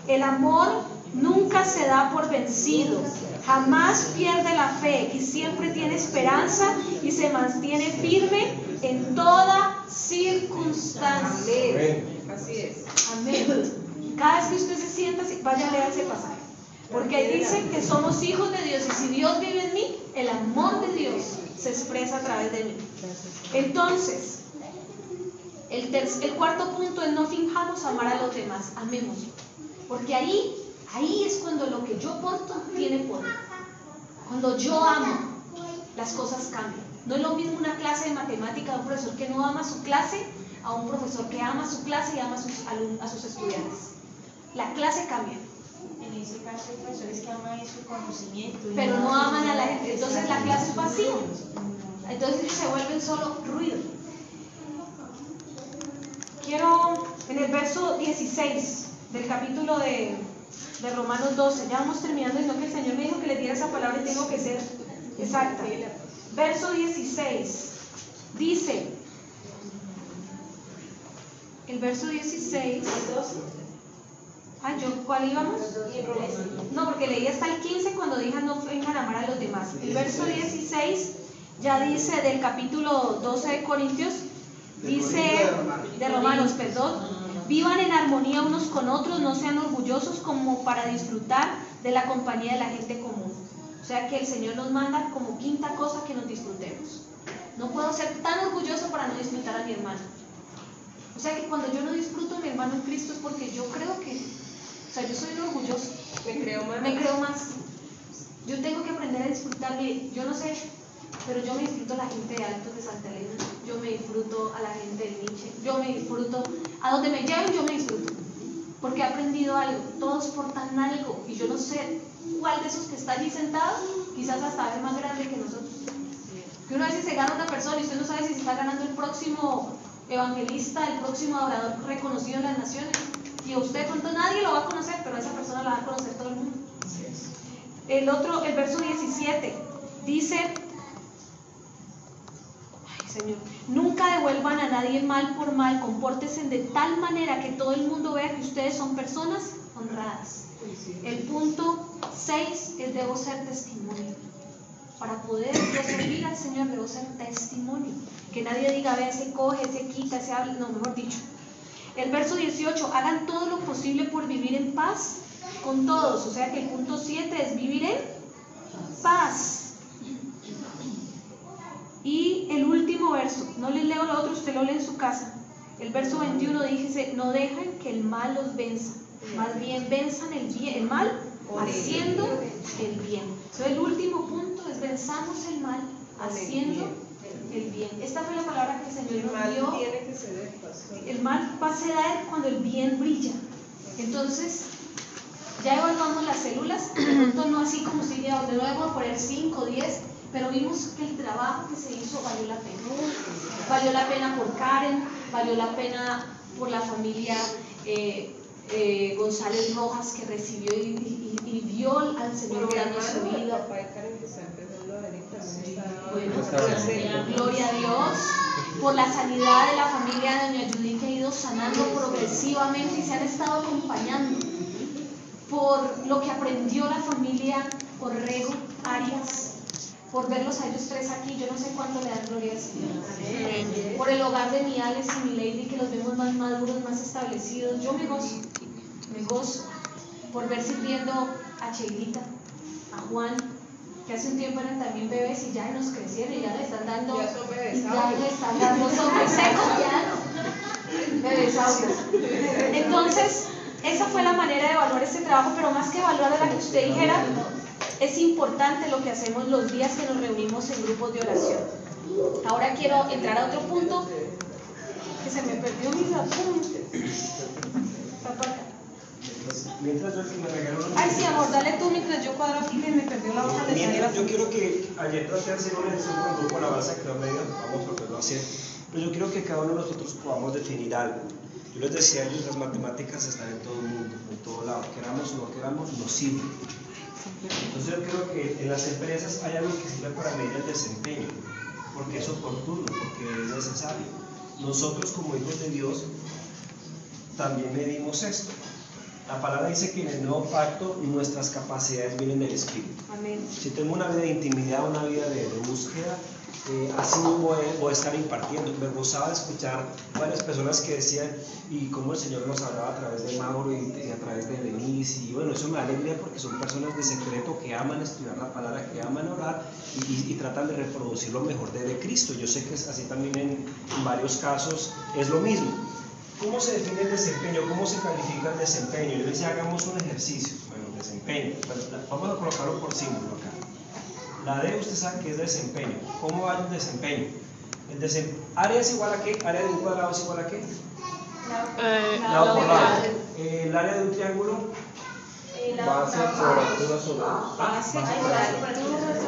El amor nunca se da por vencido, jamás pierde la fe y siempre tiene esperanza y se mantiene firme en toda circunstancia. Así es. Amén. Cada vez que usted se sienta, vaya a leer ese pasaje. Porque ahí dice que somos hijos de Dios y si Dios vive en mí, el amor de Dios se expresa a través de mí. Entonces, el cuarto punto es no finjamos amar a los demás, amémoslo. Porque ahí es cuando lo que yo porto tiene poder. Cuando yo amo, las cosas cambian. No es lo mismo una clase de matemática de un profesor que no ama su clase a un profesor que ama su clase y ama a sus estudiantes. La clase cambia. En ese caso hay profesores que aman su conocimiento. Pero no aman a la gente. Entonces la clase es vacía. Entonces se vuelven solo ruido. Quiero, en el verso 16 del capítulo de Romanos 12, ya vamos terminando, sino que el Señor me dijo que le diera esa palabra y tengo que ser exacta. Verso 16 dice, el verso 16, ¿cuál íbamos? No, porque leí hasta el 15 cuando dije no vengan a amar a los demás. El verso 16 ya dice del capítulo 12 de Corintios, dice, de Romanos, perdón, vivan en armonía unos con otros, no sean orgullosos como para disfrutar de la compañía de la gente común. O sea que el Señor nos manda como quinta cosa que nos disfrutemos. No puedo ser tan orgulloso para no disfrutar a mi hermano. O sea que cuando yo no disfruto a mi hermano en Cristo es porque yo creo que, o sea, yo soy un orgulloso. Me creo más. Yo tengo que aprender a disfrutarme. Yo no sé, pero yo me disfruto a la gente de Altos de Santa Elena. Yo me disfruto a la gente del Nietzsche. Yo me disfruto, a donde me lleven yo me disfruto. Porque he aprendido algo. Todos portan algo. Y yo no sé cuál de esos que está allí sentado, quizás hasta es más grande que nosotros. Que una vez se gana una persona y usted no sabe si se está ganando el próximo evangelista, el próximo adorador reconocido en las naciones. Y a usted de pronto nadie lo va a conocer, pero a esa persona la va a conocer todo el mundo. El verso 17, dice, ay Señor, nunca devuelvan a nadie mal por mal, compórtense de tal manera que todo el mundo vea que ustedes son personas honradas. El punto 6 es debo ser testimonio. Para poder yo servir al Señor debo ser testimonio. Que nadie diga, vea, se coge, se quita, se habla, no, mejor dicho. El verso 18, hagan todo lo posible por vivir en paz con todos. O sea que el punto 7 es vivir en paz. Y el último verso, no les leo lo otro, usted lo lee en su casa. El verso 21 dice, no dejen que el mal los venza, más bien venzan el mal haciendo el bien. Entonces el último punto es venzamos el mal haciendo el bien. Esta fue la palabra que el Señor nos dio. El mal va a ceder cuando el bien brilla. Entonces, ya evaluamos las células, de pronto no así como si ya, donde no debemos poner 5 o 10, pero vimos que el trabajo que se hizo valió la pena. Valió la pena por Karen, valió la pena por la familia González Rojas, que recibió y vio al Señor obrando su vida. Bueno, gloria a Dios por la sanidad de la familia de doña Judy, que ha ido sanando progresivamente y se han estado acompañando, por lo que aprendió la familia Orrego Arias, por verlos a ellos tres aquí. Yo no sé cuánto le dan gloria al Señor. Por el hogar de mi Alex y mi Lady, que los vemos más maduros, más establecidos. Yo me gozo por ver sirviendo a Cheilita, a Juan, que hace un tiempo eran también bebés y ya nos crecieron y ya le están dando, son muy secos ya, bebés aulas. Entonces, esa fue la manera de evaluar este trabajo, pero más que evaluar a la que usted dijera, es importante lo que hacemos los días que nos reunimos en grupos de oración. Ahora quiero entrar a otro punto, que se me perdió mis apuntes. Mientras yo me regalo Ay, sí, amor, dale tú mientras yo cuadro aquí que me perdió la hoja de mientras yo quiero que ayer traté de hacer una ejercicio con el grupo Alabanza, que no me digan, vamos a volverlo a hacer. Pero yo quiero que cada uno de nosotros podamos definir algo. Yo les decía a ellos, las matemáticas están en todo el mundo, en todo lado, queramos o no queramos, nos sirven. Entonces yo creo que en las empresas hay algo que sirve para medir el desempeño, porque es oportuno, porque es necesario. Nosotros como hijos de Dios también medimos esto. La palabra dice que en el nuevo pacto nuestras capacidades vienen del Espíritu. Amén. Si tengo una vida de intimidad, una vida de búsqueda, así voy a estar impartiendo. Me gozaba escuchar varias personas que decían y cómo el Señor nos hablaba a través de Mauro y a través de Denise, y bueno, eso me da alegría porque son personas de secreto que aman estudiar la palabra, que aman orar y tratan de reproducir lo mejor de Cristo. Yo sé que es así también en varios casos es lo mismo. ¿Cómo se define el desempeño? ¿Cómo se califica el desempeño? Yo les decía, hagamos un ejercicio. Bueno, desempeño. Vamos a colocarlo por símbolo acá. La D, usted sabe que es desempeño. ¿Cómo va el desempeño? ¿Área es igual a qué? ¿Área de un cuadrado es igual a qué? Lado por lado. ¿El área de un triángulo? Base por altura sobre.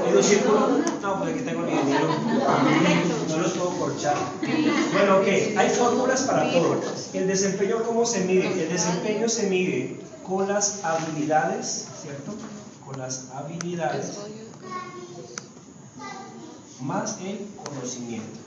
¿En un círculo? No, pues aquí tengo mi dinero. No los puedo corchar. Bueno, ok, hay fórmulas para todo. ¿El desempeño cómo se mide? El desempeño se mide con las habilidades, ¿cierto? Con las habilidades más el conocimiento.